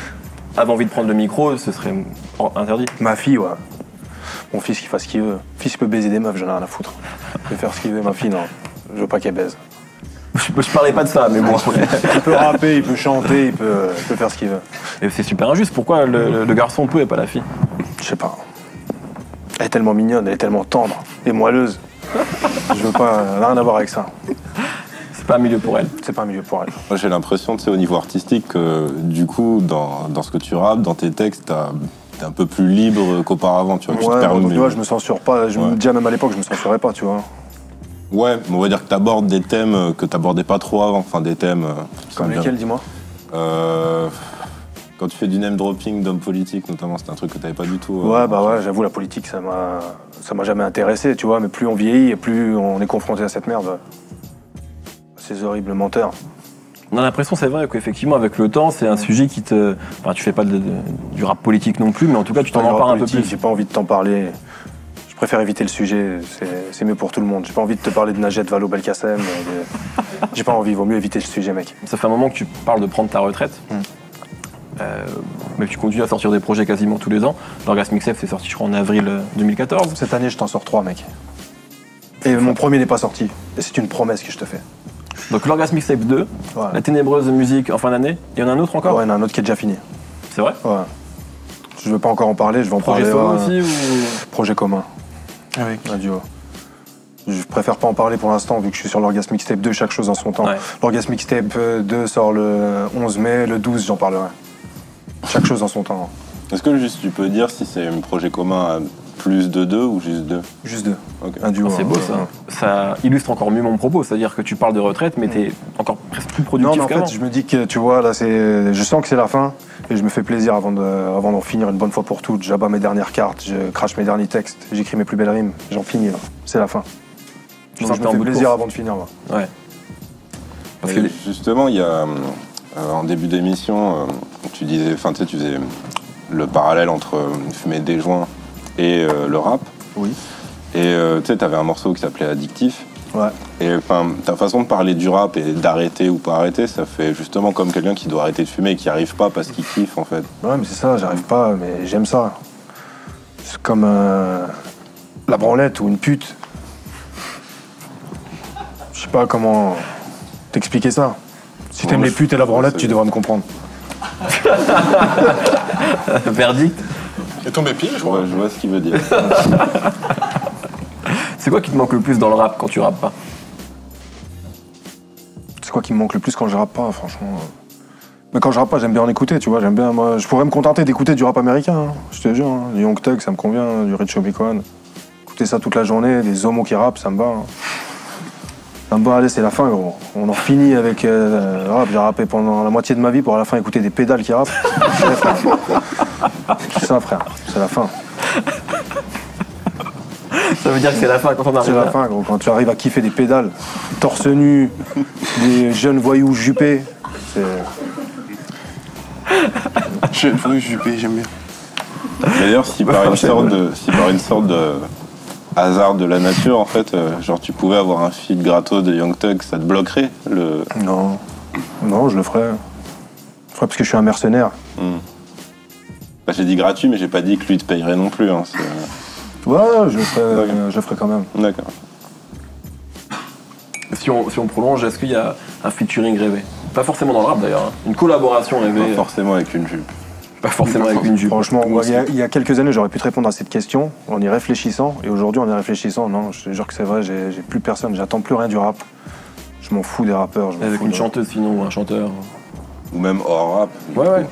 avaient envie de prendre le micro, ce serait interdit. Ma fille, ouais. Mon fils, qu'il fasse ce qu'il veut. Mon fils, il peut baiser des meufs, j'en ai rien à foutre. Il peut faire ce qu'il veut, ma fille, non. Je veux pas qu'elle baise. Je parlais pas de ça, mais bon. Il peut rapper, il peut chanter, il peut faire ce qu'il veut. Et c'est super injuste. Pourquoi le garçon peut et pas la fille? Je sais pas. Elle est tellement mignonne, elle est tellement tendre et moelleuse. Je veux pas, rien à voir avec ça. C'est pas un milieu pour elle. C'est pas un milieu pour elle. Moi, j'ai l'impression, tu sais, au niveau artistique, que du coup, dans ce que tu rappes, dans tes textes, t'es un peu plus libre qu'auparavant, tu vois. Tu te Ouais, permets- donc, tu vois, je me censure pas. Déjà, même à l'époque, je me censurais pas, tu vois. Ouais, mais on va dire que t'abordes des thèmes que t'abordais pas trop avant. Enfin, des thèmes... qui Comme sont bien. lesquels, dis-moi? Quand tu fais du name dropping d'hommes politiques, notamment, c'était un truc que t'avais pas du tout. Ouais, bah ouais, j'avoue, la politique, ça m'a jamais intéressé, tu vois. Mais plus on vieillit et plus on est confronté à cette merde. Ces horribles menteurs. On a l'impression, c'est vrai, qu'effectivement, avec le temps, c'est un sujet qui te... Enfin, tu fais pas du rap politique non plus, mais en tout cas, tu t'en empares un peu plus. J'ai pas envie de t'en parler. Je préfère éviter le sujet, c'est mieux pour tout le monde. J'ai pas envie de te parler de Najed Vallaud-Belkacem. J'ai pas envie, vaut mieux éviter le sujet, mec. Ça fait un moment que tu parles de prendre ta retraite. Mais tu continues à sortir des projets quasiment tous les ans. L'Orgasme Mixtape, c'est sorti, je crois, en avril 2014. Cette année, je t'en sors 3, mec. Et mon premier n'est pas sorti. Et c'est une promesse que je te fais. Donc l'Orgasme Mixtape 2, Ouais. La Ténébreuse Musique en fin d'année. Il y en a un autre encore? Ouais, il y en a un autre qui est déjà fini. C'est vrai? Ouais. Je veux pas encore en parler, je vais en Projet parler. solo aussi ou... Projet commun. Avec. Un duo. Je préfère pas en parler pour l'instant, vu que je suis sur l'Orgasme Mixtape 2, chaque chose en son temps. Ouais. L'Orgasme Mixtape 2 sort le 11 mai, le 12, j'en parlerai. Chaque chose en son temps. Est-ce que juste tu peux dire si c'est un projet commun à plus de 2 ou juste 2? Juste 2. Ok. Un duo. C'est beau ça. Ça illustre encore mieux mon propos, c'est-à-dire que tu parles de retraite, mais t'es encore presque plus Non, productif mais en qu'avant. fait, je me dis que, tu vois, là, je sens que c'est la fin, et je me fais plaisir avant d'en finir une bonne fois pour toutes. J'abats mes dernières cartes, je crache mes derniers textes, j'écris mes plus belles rimes, j'en finis, là. C'est la fin. Tu Donc, sens je que me t'es en fais bout de plaisir course. avant de finir, moi. Ouais. Parce Et que justement, il y a en début d'émission, tu disais, enfin tu sais, tu faisais le parallèle entre fumer des joints et le rap. Oui. Et tu sais, t'avais un morceau qui s'appelait Addictif. Ouais. Et enfin, ta façon de parler du rap et d'arrêter ou pas arrêter, ça fait justement comme quelqu'un qui doit arrêter de fumer et qui arrive pas parce qu'il kiffe en fait. Ouais, mais c'est ça, j'arrive pas, mais j'aime ça. C'est comme la branlette ou une pute. Je sais pas comment t'expliquer ça. Si t'aimes Moi, les putes et la branlette, c'est- tu devrais me comprendre. verdict. Et tombé pile, je crois. Ouais, je vois ce qu'il veut dire. C'est quoi qui te manque le plus dans le rap quand tu rappes pas? C'est quoi qui me manque le plus quand je rappe pas, franchement. Mais quand je rappe pas, j'aime bien en écouter, tu vois. J'aime bien, moi, je pourrais me contenter d'écouter du rap américain, hein, je te jure. Hein. Du Young Thug, ça me convient, du Rich Homie. Écouter ça toute la journée, des homos qui rappent, ça me va. Hein. Ça me va, allez, c'est la fin, gros. On en finit avec le rap. J'ai rappé pendant la moitié de ma vie pour à la fin écouter des pédales qui rappent. Ouais, frère. C'est ça, frère. C'est la fin. Ça veut dire que c'est la fin quand on arrive C'est la là. fin, gros. Quand tu arrives à kiffer des pédales, torse nu, des jeunes voyous jupés, c'est... Je vais juper, j'aime bien. D'ailleurs, si par une sorte de hasard de la nature, en fait, genre tu pouvais avoir un feat gratos de Young Thug, ça te bloquerait le. Non, non, je le ferais. Ouais, parce que je suis un mercenaire. Bah, j'ai dit gratuit, mais j'ai pas dit que lui te payerait non plus. Hein, ouais, je le ferai quand même. D'accord. Si on prolonge, est-ce qu'il y a un featuring rêvé? Pas forcément dans le rap d'ailleurs, hein. Une collaboration rêvée. Pas forcément avec une jupe. Pas forcément avec une jupe. Franchement, il y a quelques années, j'aurais pu te répondre à cette question en y réfléchissant. Et aujourd'hui, en y réfléchissant, non, je te jure que c'est vrai, j'ai plus personne, j'attends plus rien du rap. Je m'en fous des rappeurs. Avec une chanteuse sinon, ou un chanteur. Ou même hors rap. Ouais.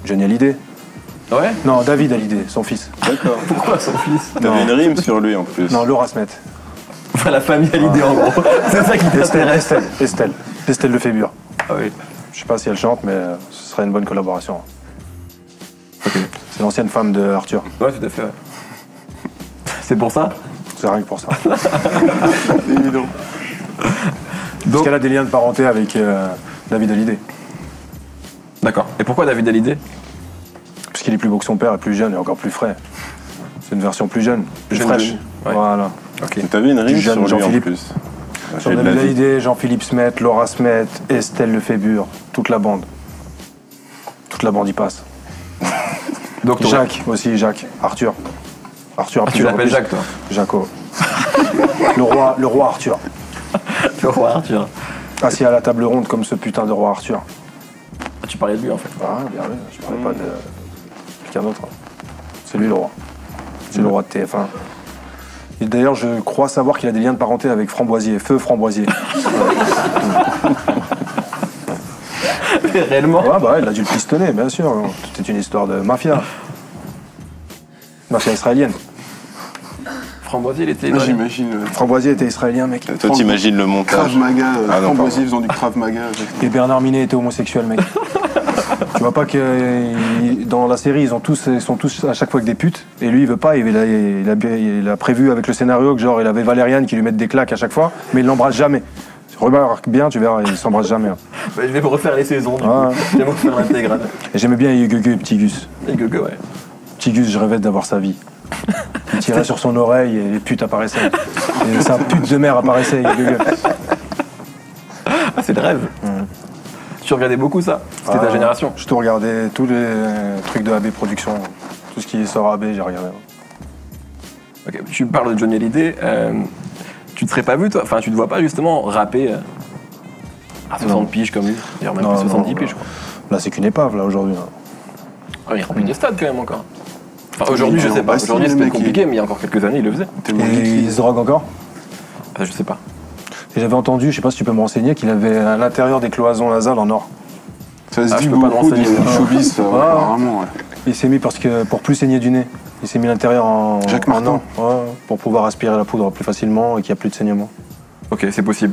Johnny Hallyday. Ouais? Non, David Hallyday, son fils. D'accord. Pourquoi son fils? T'avais une rime sur lui en plus. Non, Laura Smet. Enfin, la famille Hallyday en gros. C'est ça qui t'intéresse. Estelle Lefébure. Ah oui. Je sais pas si elle chante, mais ce serait une bonne collaboration. Ok. C'est l'ancienne femme de Arthur. Ouais, tout à fait, ouais. C'est pour ça? C'est rien que pour ça. Évident. Parce qu'elle a des liens de parenté avec David Hallyday. D'accord. Et pourquoi David Hallyday? Parce qu'il est plus beau que son père, et plus jeune et encore plus frais. C'est une version plus jeune, plus fraîche. Ouais. Voilà. Ok. T'avais une rime Du jeune sur lui en Jean-Philippe. plus. Sur David Hallyday, Jean-Philippe Smet, Laura Smet, Estelle Lefébure, toute la bande. Toute la bande y passe. Donc, Jacques aussi, Jacques. Arthur. Arthur. tu l'appelles Jacques, toi? Jaco. le roi Arthur. Le roi Arthur. Assis à la table ronde comme ce putain de roi Arthur. Ah, tu parlais de lui en fait. Ah, bien oui, je parlais pas de quelqu'un d'autre. C'est lui le roi. C'est le roi de TF1. Et d'ailleurs, je crois savoir qu'il a des liens de parenté avec Framboisier, Feu Framboisier. Réellement? Ouais, bah, il a dû le pistonner, bien sûr. Tout est une histoire de mafia. Mafia israélienne. Framboisier, il était. Là, j'imagine. Framboisier était israélien, mec. Toi, t'imagines le montage. Krav Maga, Ah, non, Framboisier faisant du Krav Maga. Et Bernard Minet était homosexuel, mec. Tu vois pas que dans la série, ils sont tous à chaque fois avec des putes. Et lui, il veut pas. Il a prévu avec le scénario que genre il avait Valériane qui lui mette des claques à chaque fois, mais il l'embrasse jamais. Remarque bien, tu verras, il s'embrasse jamais. Hein. Bah, je vais me refaire les saisons. Du coup. J'aime beaucoup faire l'intégrale. Et j'aimais bien Gugu et Petit Gus. Et Gugu, ouais. Petit Gus, je rêvais d'avoir sa vie. Il tirait sur son oreille et les putes apparaissaient. Et sa pute de mère apparaissait, Gugu. Ah, c'est le rêve. Tu regardais beaucoup ça? C'était ta génération? Je tout regardais, tous les trucs de AB Productions. Tout ce qui sort AB, j'ai regardé. Ok, tu parles de Johnny Hallyday. Tu te serais pas vu, toi? Enfin, tu te vois pas justement rapper à 60 piges comme lui? D'ailleurs, même plus 70 piges, je crois. Là, c'est qu'une épave, là, aujourd'hui. Ah, il remplit des stades quand même encore. Enfin, aujourd'hui, je sais pas. Aujourd'hui, c'était compliqué, mais il y a encore quelques années, il le faisait. Et il se drogue encore? Ah, je sais pas. Et j'avais entendu, je sais pas si tu peux me renseigner, qu'il avait à l'intérieur des cloisons nasales en or. Ça se Ah, dit je peux pas le beaucoup du renseigner. showbiz, apparemment. Ouais. Il s'est mis pour plus saigner du nez. Il s'est mis l'intérieur en Jacques en Martin. or, ouais, pour pouvoir aspirer la poudre plus facilement et qu'il n'y a plus de saignement. Ok, c'est possible.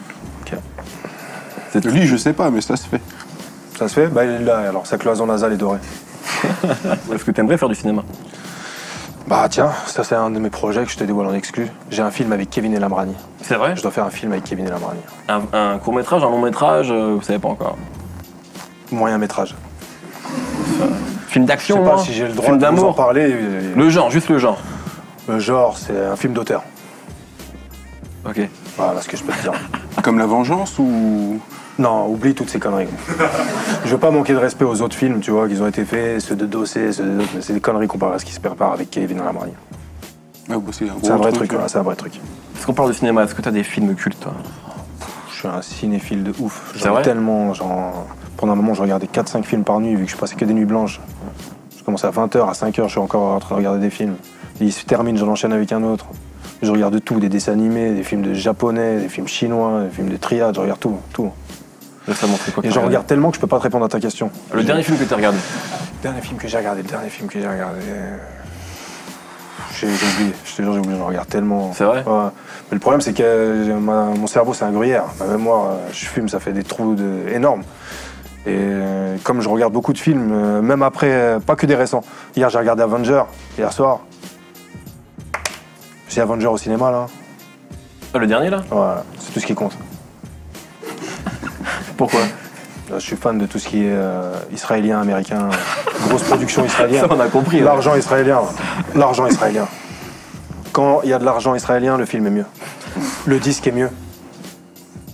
Lui, je sais pas, mais ça se fait. Ça se fait? Bah, il est là, alors sa cloison nasale est dorée. Est-ce que t'aimerais faire du cinéma? Bah tiens, ça c'est un de mes projets que je te dévoile en exclu. J'ai un film avec Kevin Elamrani. C'est vrai? Je dois faire un film avec Kevin Elamrani. Un court-métrage, un long-métrage, vous savez pas encore. Moyen métrage. Film Je d'action, sais pas hein, si j'ai le droit film de vous en d'amour. parler. Le genre, juste le genre. Le genre, c'est un film d'auteur. Ok. Voilà ce que je peux te dire. Comme La Vengeance ou. Non, oublie toutes ces conneries. Je veux pas manquer de respect aux autres films, tu vois, qui ont été faits, ceux de Dossé, ceux de... C'est des conneries comparées à ce qui se prépare avec Kevin Elamrani. Ah, bah, c'est C'est un vrai truc, ouais, c'est un vrai truc. Est-ce qu'on parle de cinéma? Est-ce que t'as des films cultes, toi? Je suis un cinéphile de ouf. C'est vrai? Tellement, genre... Pendant un moment, je regardais 4-5 films par nuit, vu que je passais que des nuits blanches. Je commençais à 20h, à 5h, je suis encore en train de regarder des films. Et il se termine, j'en enchaîne avec un autre. Je regarde tout, des dessins animés, des films de japonais, des films chinois, des films de triade, je regarde tout, tout. Récemment, c'est quoi que Et t'as j'en regardé? regarde tellement que je peux pas te répondre à ta question. Le dernier film que t'as regardé? Le dernier film que j'ai regardé. J'ai oublié, je te jure, j'ai oublié, j'en regarde tellement. C'est vrai? Ouais. Mais le problème, c'est que mon cerveau, c'est un gruyère. Ma mémoire, je fume, ça fait des trous énormes. Et comme je regarde beaucoup de films, même après, pas que des récents. Hier, j'ai regardé Avenger, hier soir. J'ai Avenger au cinéma, là. Ah, le dernier, là? Ouais, c'est tout ce qui compte. Pourquoi? Je suis fan de tout ce qui est israélien, américain, grosse production israélienne. Ça, on a compris. L'argent israélien. L'argent israélien. Quand il y a de l'argent israélien, le film est mieux. Le disque est mieux.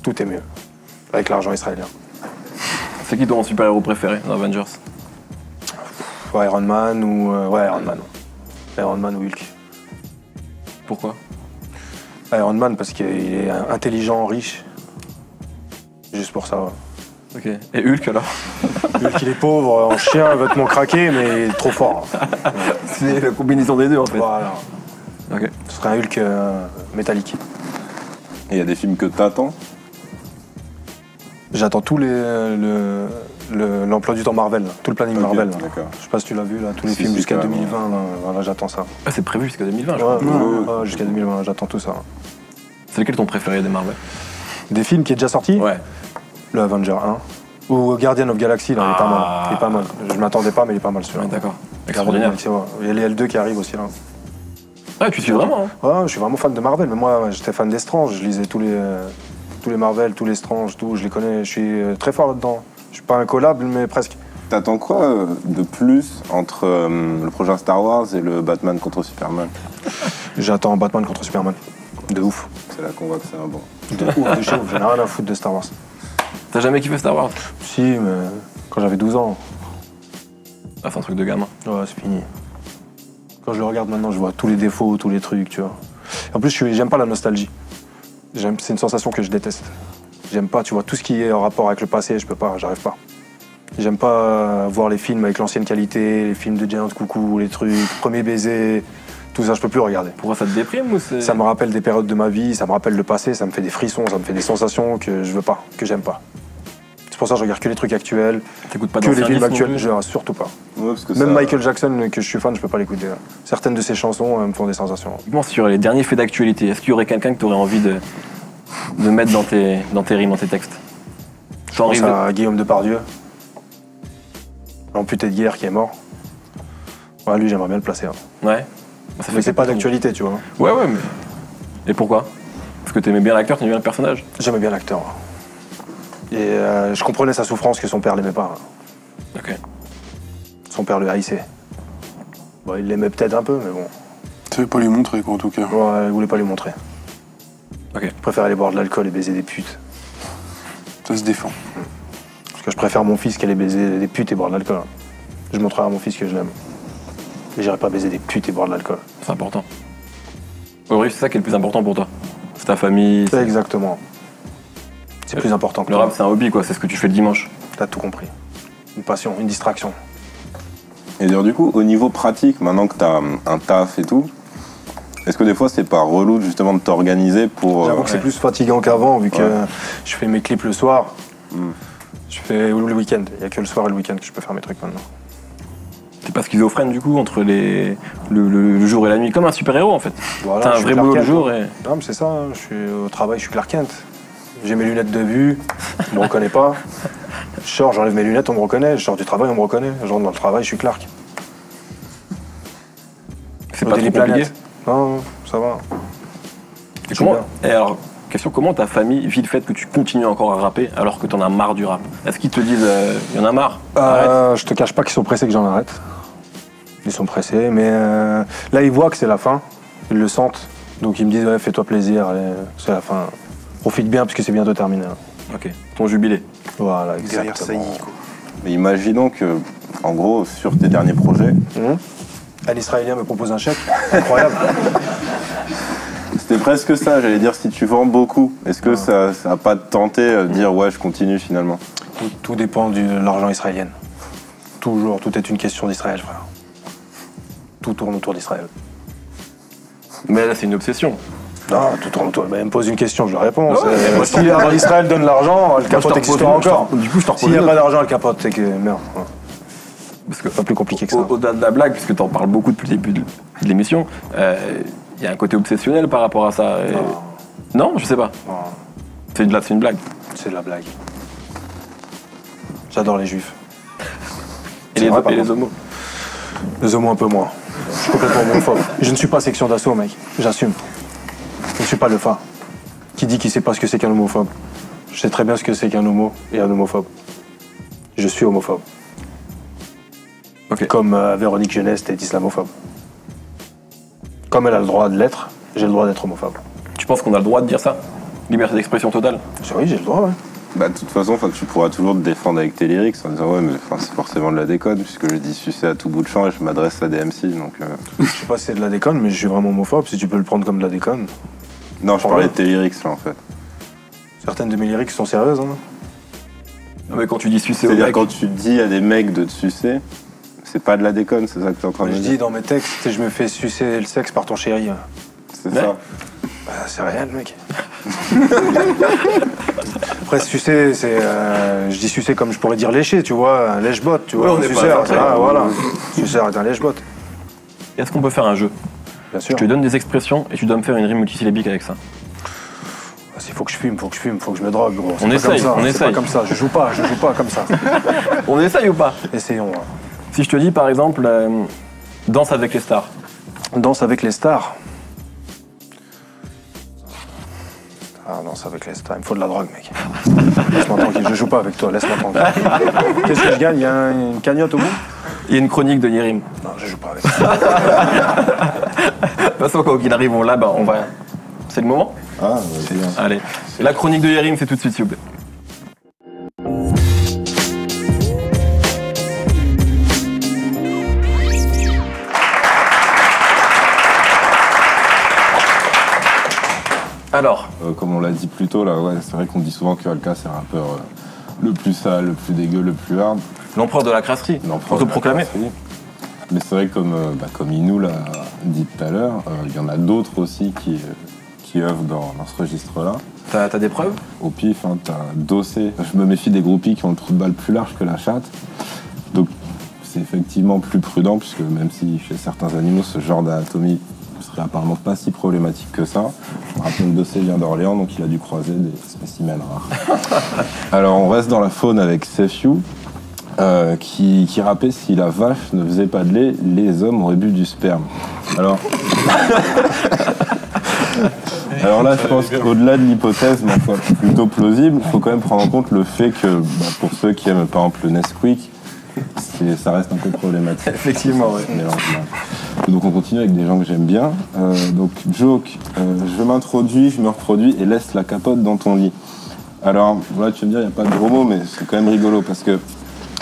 Tout est mieux. Avec l'argent israélien. C'est qui ton super-héros préféré dans Avengers? Iron Man ou... Iron Man. Iron Man ou Hulk. Pourquoi? Iron Man parce qu'il est intelligent, riche. Juste pour ça, ouais. Ok. Et Hulk alors? Hulk, il est pauvre, en chien, vêtements craqués, mais il est trop fort. C'est la combinaison des deux en fait. Voilà. Ok. Ce serait un Hulk métallique. Et il y a des films que t'attends? J'attends tous l'emploi du temps Marvel, tout le planning Marvel. D'accord. Je sais pas si tu l'as vu, là, tous les films jusqu'à 2020, là, voilà, j'attends ça. Ah, c'est prévu jusqu'à 2020, je crois. Ouais, jusqu'à 2020, j'attends tout ça. C'est lequel ton préféré des Marvel? Des films qui est déjà sorti? Ouais. Le Avenger 1. Ou Guardian of Galaxy, là, il est pas mal. Il est pas mal. Je m'attendais pas, mais il est pas mal celui-là. Ouais, d'accord. Extraordinaire. Extraordinaire. Il y a les L2 qui arrivent aussi là. Ah, tu suis vraiment, hein? Ouais, je suis vraiment fan de Marvel, mais moi j'étais fan des Strange, je lisais tous les Marvel, tous les Strange, tout, je les connais, je suis très fort là-dedans. Je suis pas incollable, mais presque. T'attends quoi de plus entre le prochain Star Wars et le Batman contre Superman? J'attends Batman contre Superman. De ouf. C'est là qu'on voit que c'est un bon. De ouf, de chez ouf. J'en ai rien à foutre de Star Wars. T'as jamais kiffé Star Wars? Si, mais quand j'avais 12 ans. Ah, c'est un truc de gamin. Ouais, c'est fini. Quand je le regarde maintenant, je vois tous les défauts, tous les trucs, tu vois. En plus, j'aime pas la nostalgie. C'est une sensation que je déteste. J'aime pas, tu vois, tout ce qui est en rapport avec le passé, je peux pas, j'arrive pas. J'aime pas voir les films avec l'ancienne qualité, les films de Giant Coucou, les trucs, Premier baiser, tout ça, je peux plus regarder. Pourquoi ça te déprime ou c'est... Ça me rappelle des périodes de ma vie, ça me rappelle le passé, ça me fait des frissons, ça me fait des sensations que je veux pas, que j'aime pas. C'est pour ça que je regarde que les trucs actuels, T'écoutes pas que les d'anciens films disques actuels, non plus? surtout pas. Ouais, parce que Même ça... Michael Jackson, que je suis fan, je peux pas l'écouter. Certaines de ses chansons me font des sensations. Typiquement, sur les derniers faits d'actualité, est-ce qu'il y aurait quelqu'un que tu aurais envie de mettre dans tes rimes, dans tes textes? Je pense à Guillaume Depardieu, l'amputé de guerre qui est mort. Ouais, lui, j'aimerais bien le placer. Ouais. Ça fait c'est pas d'actualité, tu vois. Ouais, mais... Et pourquoi? Parce que t'aimais bien l'acteur, t'aimais bien le personnage? J'aimais bien l'acteur. Et je comprenais sa souffrance que son père l'aimait pas. Ok. Son père le haïssait. Bon, il l'aimait peut-être un peu, mais bon. Tu savais pas lui montrer, quoi, en tout cas. Ouais, il voulait pas lui montrer. Ok. Il préfère aller boire de l'alcool et baiser des putes. Ça se défend. Parce que je préfère mon fils qu'aller baiser des putes et boire de l'alcool. Je montrerai à mon fils que je l'aime. Mais j'irai pas baiser des putes et boire de l'alcool. C'est important. Au c'est ça qui est le plus important pour toi? C'est ta famille? Exactement. C'est plus important que le toi. rap, c'est un hobby, quoi. C'est ce que tu fais le dimanche. T'as tout compris. Une passion, une distraction. Et dire du coup, au niveau pratique, maintenant que t'as un taf et tout, est-ce que des fois c'est pas relou justement de t'organiser pour... J'avoue que c'est plus fatigant qu'avant, vu que je fais mes clips le soir. Je fais le week-end. Il n'y a que le soir et le week-end que je peux faire mes trucs maintenant. T'es pas schizophrène du coup entre le jour et la nuit, comme un super-héros en fait. Voilà, t'as un vrai boulot le jour et... Non mais c'est ça, hein. Je suis au travail, je suis Clark Kent. J'ai mes lunettes de vue, on me reconnaît pas. Je sors, j'enlève mes lunettes, on me reconnaît. Je sors du travail, on me reconnaît. Je rentre dans le travail, je suis Clark. C'est pas trop compliqué? Non, ça va. Et comment... Et alors, question, comment ta famille vit le fait que tu continues encore à rapper alors que t'en as marre du rap? Est-ce qu'ils te disent, il y en a marre? Je te cache pas qu'ils sont pressés que j'en arrête. Ils sont pressés, mais là ils voient que c'est la fin, ils le sentent. Donc ils me disent, ouais, fais-toi plaisir, allez, c'est la fin. Profite bien parce que c'est bientôt terminé. Ok, ton jubilé. Voilà, exactement. Derrière ça y est, quoi. Mais imaginons que, en gros, sur tes derniers projets... Un Israélien me propose un chèque, incroyable. C'était presque ça, j'allais dire, si tu vends beaucoup, est-ce que ça n'a pas tenté de dire, ouais, je continue finalement? Tout dépend de l'argent israélien. Toujours, tout est une question d'Israël, frère. Tout tourne autour d'Israël. Mais là, c'est une obsession. Non, tout tourne autour. Mais elle me pose une question, je la réponds. Ouais, si Israël donne l'argent, le capote existera encore. Du coup, je te repose. S'il n'y a pas d'argent, le capote, c'est que merde. Parce que pas plus compliqué que ça. Au-delà de la blague, puisque t'en parles beaucoup depuis le début de l'émission, il y a un côté obsessionnel par rapport à ça. Non, je sais pas. Non. C'est une blague. C'est de la blague. J'adore les juifs. Et les homos? Les homos un peu moins. Je suis complètement homophobe. Je ne suis pas section d'assaut, mec. J'assume. Je ne suis pas le fa. Qui dit qu'il sait pas ce que c'est qu'un homophobe? Je sais très bien ce que c'est qu'un homo et un homophobe. Je suis homophobe. Okay. Comme Véronique Jeunesse est islamophobe. Comme elle a le droit de l'être, j'ai le droit d'être homophobe. Tu penses qu'on a le droit de dire ça? Liberté d'expression totale? Oui, j'ai le droit, ouais. Bah, de toute façon, tu pourras toujours te défendre avec tes lyrics en disant ouais, mais c'est forcément de la déconne, puisque je dis sucer à tout bout de champ et je m'adresse à des MC. Donc, Je sais pas si c'est de la déconne, mais je suis vraiment homophobe, si tu peux le prendre comme de la déconne. Non, je parlais de tes lyrics là en fait. Certaines de mes lyrics sont sérieuses. Hein. Non, mais quand tu dis sucer au C'est-à-dire mec, quand tu dis à des mecs de te sucer, c'est pas de la déconne, c'est ça que t'es en train de Je dire. dis dans mes textes, je me fais sucer le sexe par ton chéri. C'est ça. Bah, c'est réel, mec. Après, sucer, c'est. Je dis sucer comme je pourrais dire lécher, tu vois, un lèche-botte, tu vois. Ouais, on est pas suceur, là, ah, voilà. Suceur est un lèche-botte. est-ce qu'on peut faire un jeu? Bien sûr. Je te donne des expressions et tu dois me faire une rime multisyllabique avec ça. Il faut que je fume, faut que je me drogue, gros. On essaye, on C'est essaye. pas comme ça, je joue pas comme ça. On essaye ou pas? Essayons. Hein. Si je te dis par exemple, danse avec les stars. Danse avec les stars. Ah, danse avec les stars, il me faut de la drogue, mec. Laisse-moi tranquille, je joue pas avec toi, laisse-moi tranquille. Qu'est-ce que je gagne? Il y a une cagnotte au bout? Il y a une chronique de Yerim. Non, je joue pas avec toi. De toute façon, quand il arrive, on va. C'est le moment? Ah, c'est bien. Allez. La chronique de Yerim, c'est tout de suite, s'il vous plaît. Alors, Comme on l'a dit plus tôt, là, ouais, c'est vrai qu'on dit souvent que Alka c'est un rappeur le plus sale, le plus dégueu, le plus hard. l'empereur de la crasserie, autoproclamé. Mais c'est vrai, comme Inou l'a dit tout à l'heure, il y en a d'autres aussi qui œuvrent dans ce registre-là. T'as des preuves? Au pif, hein, t'as Dossé. Je me méfie des groupies qui ont le trou de balle plus large que la chatte. Donc c'est effectivement plus prudent, puisque même si chez certains animaux, ce genre d'anatomie serait apparemment pas si problématique que ça. Je me rappelle que Dossé vient d'Orléans, donc il a dû croiser des spécimens rares. Alors on reste dans la faune avec Sefiu, qui rappait si la vache ne faisait pas de lait, les hommes auraient bu du sperme. Alors là, je pense qu'au-delà de l'hypothèse, mais enfin, plutôt plausible, il faut quand même prendre en compte le fait que, pour ceux qui aiment par exemple le Nesquik, ça reste un peu problématique. Effectivement, ouais. Donc on continue avec des gens que j'aime bien. Donc Joke, je m'introduis, je me reproduis et laisse la capote dans ton lit. Alors là, tu vas me dire, il n'y a pas de gros mots, mais c'est quand même rigolo parce que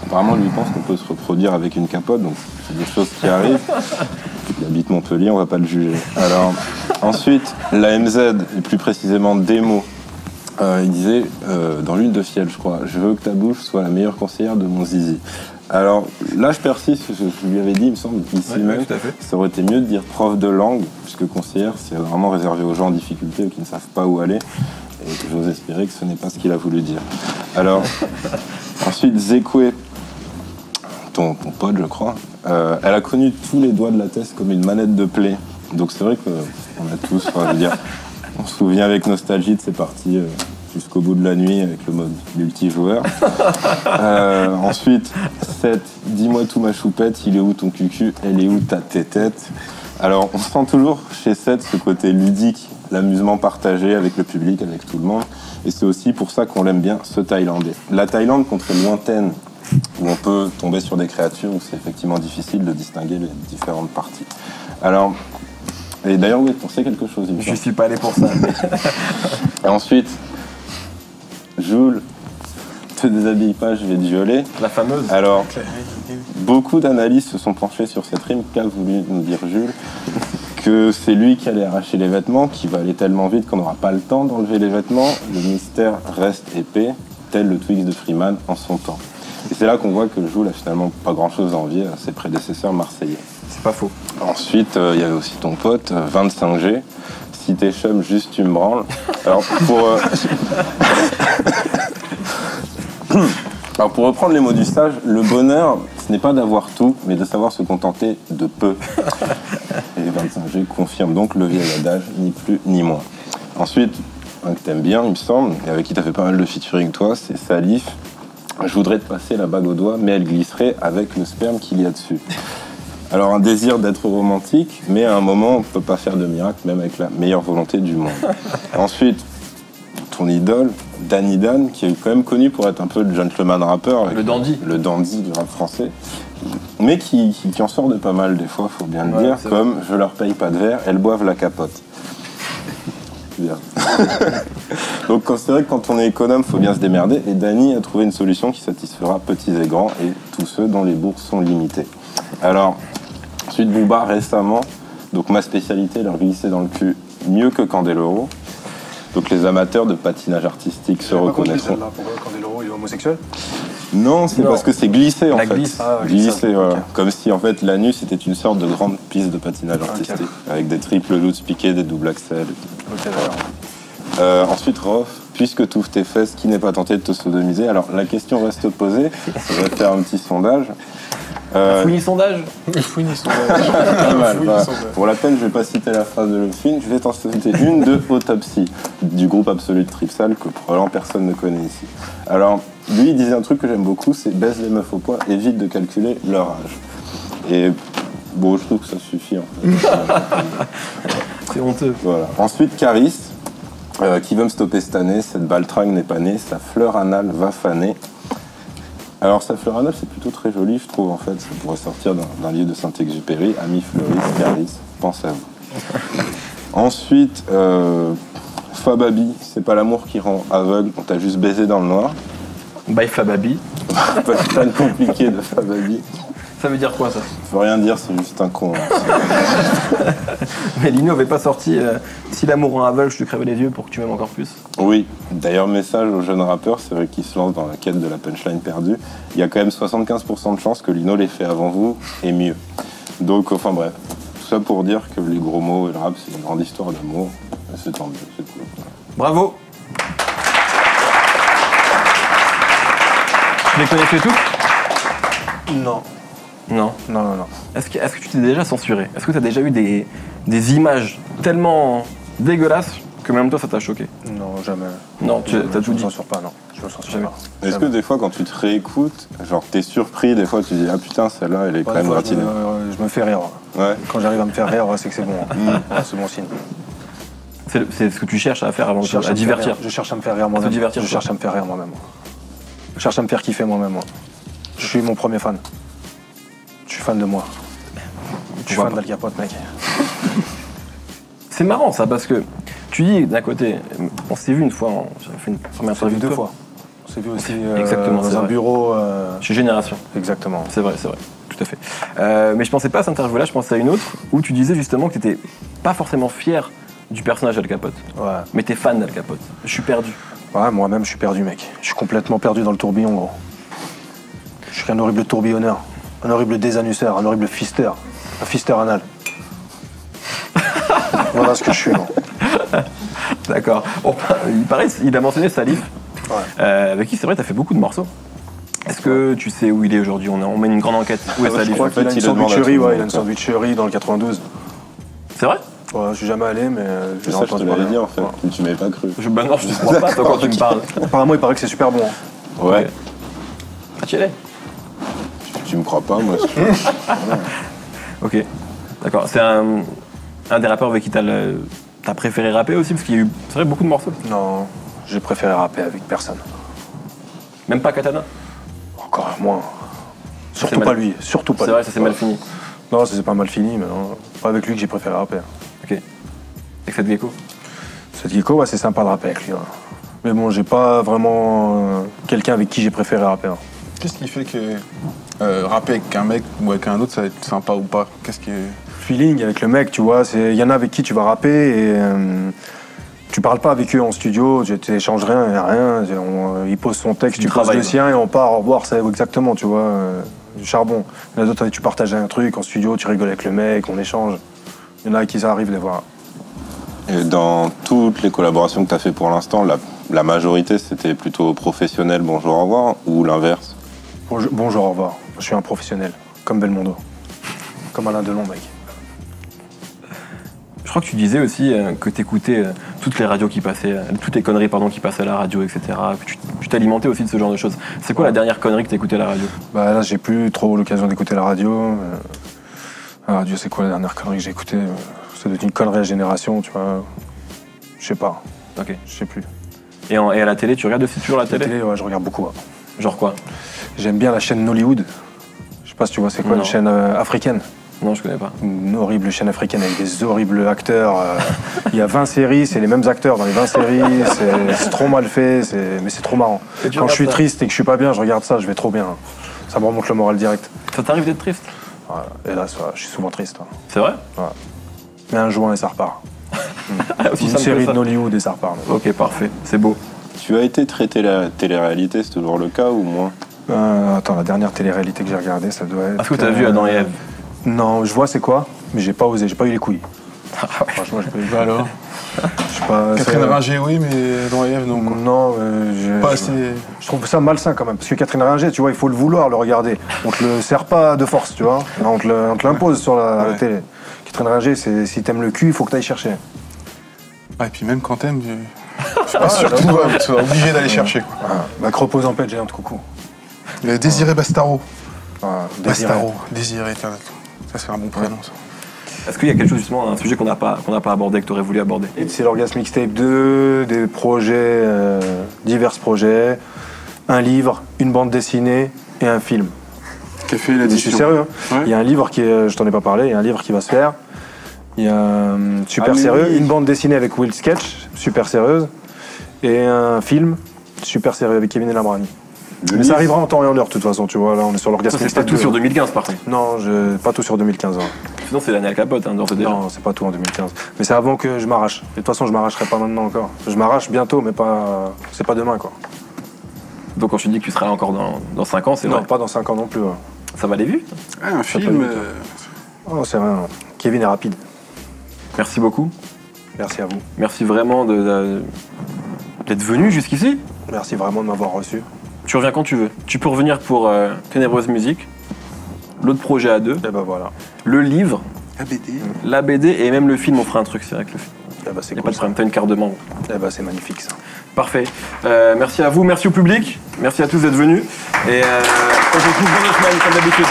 apparemment, lui pense qu'on peut se reproduire avec une capote, donc c'est des choses qui arrivent. Il habite Montpellier, on va pas le juger. Alors, ensuite, la MZ, et plus précisément Demo, il disait, dans l'huile de fiel, je crois, je veux que ta bouche soit la meilleure conseillère de mon zizi. Alors, là, je persiste, je lui avais dit, il me semble, ici même, ça aurait été mieux de dire prof de langue, puisque conseillère, c'est vraiment réservé aux gens en difficulté ou qui ne savent pas où aller. Et j'ose espérer que ce n'est pas ce qu'il a voulu dire. Alors, ensuite, Zekwe, ton pote, je crois, elle a connu tous les doigts de la teste comme une manette de play. Donc c'est vrai qu'on a tous, je veux dire, on se souvient avec nostalgie de ces parties jusqu'au bout de la nuit avec le mode multijoueur. Ensuite, 7, dis-moi tout ma choupette, il est où ton cucu, elle est où ta tétette. Alors on sent toujours chez 7 ce côté ludique, l'amusement partagé avec le public, avec tout le monde. Et c'est aussi pour ça qu'on l'aime bien, ce Thaïlandais. La Thaïlande, contre lointaine, où on peut tomber sur des créatures où c'est effectivement difficile de distinguer les différentes parties. Alors, et d'ailleurs, oui, on sait quelque chose. Je suis pas allé pour ça. Et ensuite, Jules, te déshabille pas, je vais te violer. La fameuse. Alors, beaucoup d'analystes se sont penchés sur cette rime qu'a voulu nous dire Jules, que c'est lui qui allait arracher les vêtements, qui va aller tellement vite qu'on n'aura pas le temps d'enlever les vêtements. Le mystère reste épais, tel le Twix de Freeman en son temps. Et c'est là qu'on voit que Jules a finalement pas grand-chose à envier à ses prédécesseurs marseillais. C'est pas faux. Ensuite, il y avait aussi ton pote, 25G. Si t'es chum, juste tu me branles. Alors, pour reprendre les mots du sage, le bonheur, ce n'est pas d'avoir tout, mais de savoir se contenter de peu. Et 25G confirme donc le vieil adage, ni plus ni moins. Ensuite, un que t'aimes bien, il me semble, et avec qui t'as fait pas mal de featuring toi, c'est Salif. Je voudrais te passer la bague au doigt, mais elle glisserait avec le sperme qu'il y a dessus. Alors un désir d'être romantique, mais à un moment, on ne peut pas faire de miracle, même avec la meilleure volonté du monde. Ensuite, ton idole, Danny Dan, qui est quand même connu pour être un peu le gentleman rappeur. Le dandy. Le dandy du rap français. Mais qui en sort de pas mal des fois, faut bien le dire, comme « Je leur paye pas de verre, elles boivent la capote ». bien. Donc c'est vrai que quand on est économe, il faut bien se démerder. Et Dany a trouvé une solution qui satisfera petits et grands et tous ceux dont les bourses sont limitées. Alors, ensuite Booba récemment, donc ma spécialité, leur glisser dans le cul mieux que Candeloro. Donc les amateurs de patinage artistique se reconnaîtront. Pourquoi Candeloro il est homosexuel? Non, c'est parce que c'est glissé en fait. glisse. Glissé, voilà. Okay. Comme si en fait l'anus était une sorte de grande piste de patinage artistique. Avec des triples loops piqués, des doubles axels. Ensuite, Rof, puisque tu ouvres tes fesses, qui n'est pas tenté de te sodomiser? Alors la question reste posée, on va faire un petit sondage. Fouini sondage. Fouini sondage. Pas mal, voilà. Pour la peine, je vais pas citer la phrase de Le Fouine, je vais t'en citer une de Autopsy, du groupe Absolute Tripsal, que probablement personne ne connaît ici. Alors, lui, il disait un truc que j'aime beaucoup, c'est baise les meufs au point, évite de calculer leur âge. Et bon, je trouve que ça suffit en fait. C'est honteux. Voilà. Ensuite, Caris, qui veut me stopper cette année, cette baltringue n'est pas née, sa fleur anale va faner. Alors, sa fleur anale, c'est plutôt très joli, je trouve, en fait. Ça pourrait sortir d'un livre de Saint-Exupéry. Ami Fleuris, Caris, pense à vous. Ensuite, Fababi, c'est pas l'amour qui rend aveugle, on t'a juste baisé dans le noir. Bye Fababi. Pas de compliqué de Fababi. Ça veut dire quoi, ça? Ça veut rien dire, c'est juste un con. Hein. Mais Lino avait pas sorti si l'amour rend aveugle, je te crève les yeux pour que tu m'aimes encore plus. Oui, d'ailleurs, message aux jeunes rappeurs, c'est vrai qu'ils se lancent dans la quête de la punchline perdue. Il y a quand même 75% de chances que Lino l'ait fait avant vous, et mieux. Donc, enfin bref, tout ça pour dire que les gros mots et le rap, c'est une grande histoire d'amour. C'est tant mieux, c'est cool. Bravo. Tu les connaissais tous? Non. Non. Non. Est-ce que tu t'es déjà censuré? Est-ce que tu as déjà eu des images tellement dégueulasses que même toi ça t'a choqué? Non, jamais. Non, tu as tout dit. Je me censure pas, non. Je me censure jamais. Pas. Est-ce que des fois quand tu te réécoutes, genre t'es surpris, des fois tu dis ah putain celle-là elle est quand même gratinée? Je me fais rire. Ouais. Quand j'arrive à me faire rire, c'est que c'est bon. C'est bon signe. C'est ce que tu cherches à faire avant à divertir. Je cherche à me faire rire moi-même. Je cherche à me faire rire moi-même. Je cherche à me faire kiffer moi-même. Je suis mon premier fan. Je suis fan de moi. Je suis fan d'Al Capote, mec. C'est marrant ça, parce que tu dis d'un côté, on s'est vu une fois, j'avais fait une première interview deux fois. On s'est vu aussi exactement, dans un bureau. Chez Génération. Exactement. C'est vrai, tout à fait. Mais je pensais pas à cette interview-là, je pensais à une autre où tu disais justement que tu n'étais pas forcément fier du personnage d'Al Capote. Ouais. Mais t'es fan d'Al Capote. Je suis perdu. Ouais, moi-même je suis perdu, mec. Je suis complètement perdu dans le tourbillon, gros. Je suis un horrible tourbillonneur. Un horrible désannusseur, un horrible fister. Un fister anal. Voilà ce que je suis, non. D'accord. Bon, il paraît, il a mentionné Salif, avec qui c'est vrai, t'as fait beaucoup de morceaux. Est-ce que tu sais où il est aujourd'hui? On mène une grande enquête. Où est Salif? Je crois qu'il a une sandwicherie, il a une sandwicherie dans le 92. C'est vrai? Ouais, je suis jamais allé, mais j'ai entendu parler. Je te l'avais dit en fait, mais tu m'avais pas cru. Bah non, je te crois pas quand tu me parles. Apparemment, il paraît que c'est super bon. Ouais. Ah, tu y allais? Tu me crois pas, moi. Ok, d'accord. C'est un des rappeurs avec qui t'as préféré rapper aussi? Parce qu'il y a eu, c'est vrai, beaucoup de morceaux. Non, j'ai préféré rapper avec personne. Même pas Katana? Encore moins. Surtout pas lui, surtout pas lui. C'est vrai, ça s'est mal fini. Non, ça s'est pas mal fini, mais non. Pas avec lui que j'ai préféré rapper. Ok. Avec cette gecko? Cette gecko, ouais, c'est sympa de rapper avec lui. Ouais. Mais bon, j'ai pas vraiment quelqu'un avec qui j'ai préféré rapper. Hein. Qu'est-ce qui fait que rapper avec un mec ou avec un autre, ça va être sympa ou pas? Qu'est-ce qui est... Feeling avec le mec, tu vois. Il y en a avec qui tu vas rapper et tu parles pas avec eux en studio, tu n'échanges rien, il n'y a rien. Il pose son texte, tu poses le sien et on part, au revoir, c'est exactement, tu vois. Du charbon. Les autres, tu partages un truc en studio, tu rigoles avec le mec, on échange. Il y en a qui ça arrive de les voir. Et dans toutes les collaborations que tu as fait pour l'instant, la majorité c'était plutôt professionnel, bonjour, au revoir, ou l'inverse? Bonjour, au revoir. Je suis un professionnel, comme Belmondo. Comme Alain Delon, mec. Je crois que tu disais aussi que tu écoutais toutes les radios qui passaient, toutes les conneries qui passaient à la radio, etc. Que tu t'alimentais aussi de ce genre de choses. C'est quoi la dernière connerie que tu écoutais à la radio? Bah là, j'ai plus trop l'occasion d'écouter la radio. La radio, c'est quoi la dernière connerie que j'ai écoutée? Ça doit être une connerie à génération, tu vois. Je sais pas. Ok. Je sais plus. Et à la télé, tu regardes aussi toujours la télé? La télé, ouais, je regarde beaucoup. Ouais. Genre quoi? J'aime bien la chaîne Nollywood. Je sais pas si tu vois, c'est quoi, une chaîne africaine. Non, je connais pas. Une horrible chaîne africaine avec des horribles acteurs. Il y a 20 séries, c'est les mêmes acteurs dans les 20 séries. C'est trop mal fait, mais c'est trop marrant. Quand je suis triste et que je suis pas bien, je regarde ça, je vais trop bien. Ça me remonte le moral direct. Ça t'arrive d'être triste? Voilà. Et là, je suis souvent triste. C'est vrai? Voilà. Mais un joint et ça repart. Une série de Nollywood et ça repart. Ok, parfait, c'est beau. Tu as été traité la télé-réalité, c'est toujours le cas ou moins? Attends, la dernière télé-réalité que j'ai regardée, ça doit être... Est-ce que t'as vu Adam et Ève? Non, je vois c'est quoi, mais j'ai pas osé, j'ai pas eu les couilles. Franchement, j'ai pas eu les couilles. Alors Catherine Ringer, oui, mais Adam et Ève, non. Quoi. Non, pas assez... Je trouve ça malsain quand même, parce que Catherine Ringer, tu vois, il faut le vouloir le regarder. On te le sert pas de force, tu vois. On te l'impose sur la télé. Catherine Ringer, si t'aimes le cul, il faut que t'ailles chercher. Ah, et puis même quand t'aimes, je suis pas sûr que tu sois obligé d'aller chercher. Quoi. Bah, repose en paix, géante coucou. Désiré Bastaro. Désiré, ça c'est un bon prénom, ça. Est-ce qu'il y a quelque chose, justement, un sujet qu'on n'a pas abordé, que tu aurais voulu aborder? C'est l'Orgasme Mixtape 2, des projets, divers projets, un livre, une bande dessinée et un film. Qui a fait l'édition. Je suis sérieux, hein. Ouais. Il y a un livre je t'en ai pas parlé, il y a un livre qui va se faire. Il y a super sérieux, une bande dessinée avec Will Sketch, super sérieuse, et un film super sérieux avec Kevin Elabrani. Mais ça arrivera en temps et en heure, de toute façon, tu vois, là on est sur l'Orgasme Mixtape. C'est pas tout sur 2015 par contre? Non, pas tout sur 2015. Hein. Sinon c'est l'année Al Capote, hein, déjà. Non, c'est pas tout en 2015. Mais c'est avant que je m'arrache. Et de toute façon, je m'arracherai pas maintenant encore. Je m'arrache bientôt, mais c'est pas demain, quoi. Donc quand je te dis que tu seras là encore dans 5 ans, c'est vrai? Non, pas dans 5 ans non plus. Ouais. Ça va aller vite? Ah, un film... Oh, c'est rien. Kevin est rapide. Merci beaucoup. Merci à vous. Merci vraiment d'être venu jusqu'ici. Merci vraiment de m'avoir reçu. Tu reviens quand tu veux. Tu peux revenir pour Ténébreuse Musique, l'autre projet à 2. Et ben voilà. Le livre. La BD et même le film, on fera un truc, c'est vrai que le film. Eh ben, c'est cool, pas de problème, t'as une carte de membre. Eh ben, c'est magnifique ça. Parfait. Merci à vous, merci au public, merci à tous d'être venus. Et on se retrouve dans 2 semaines comme d'habitude.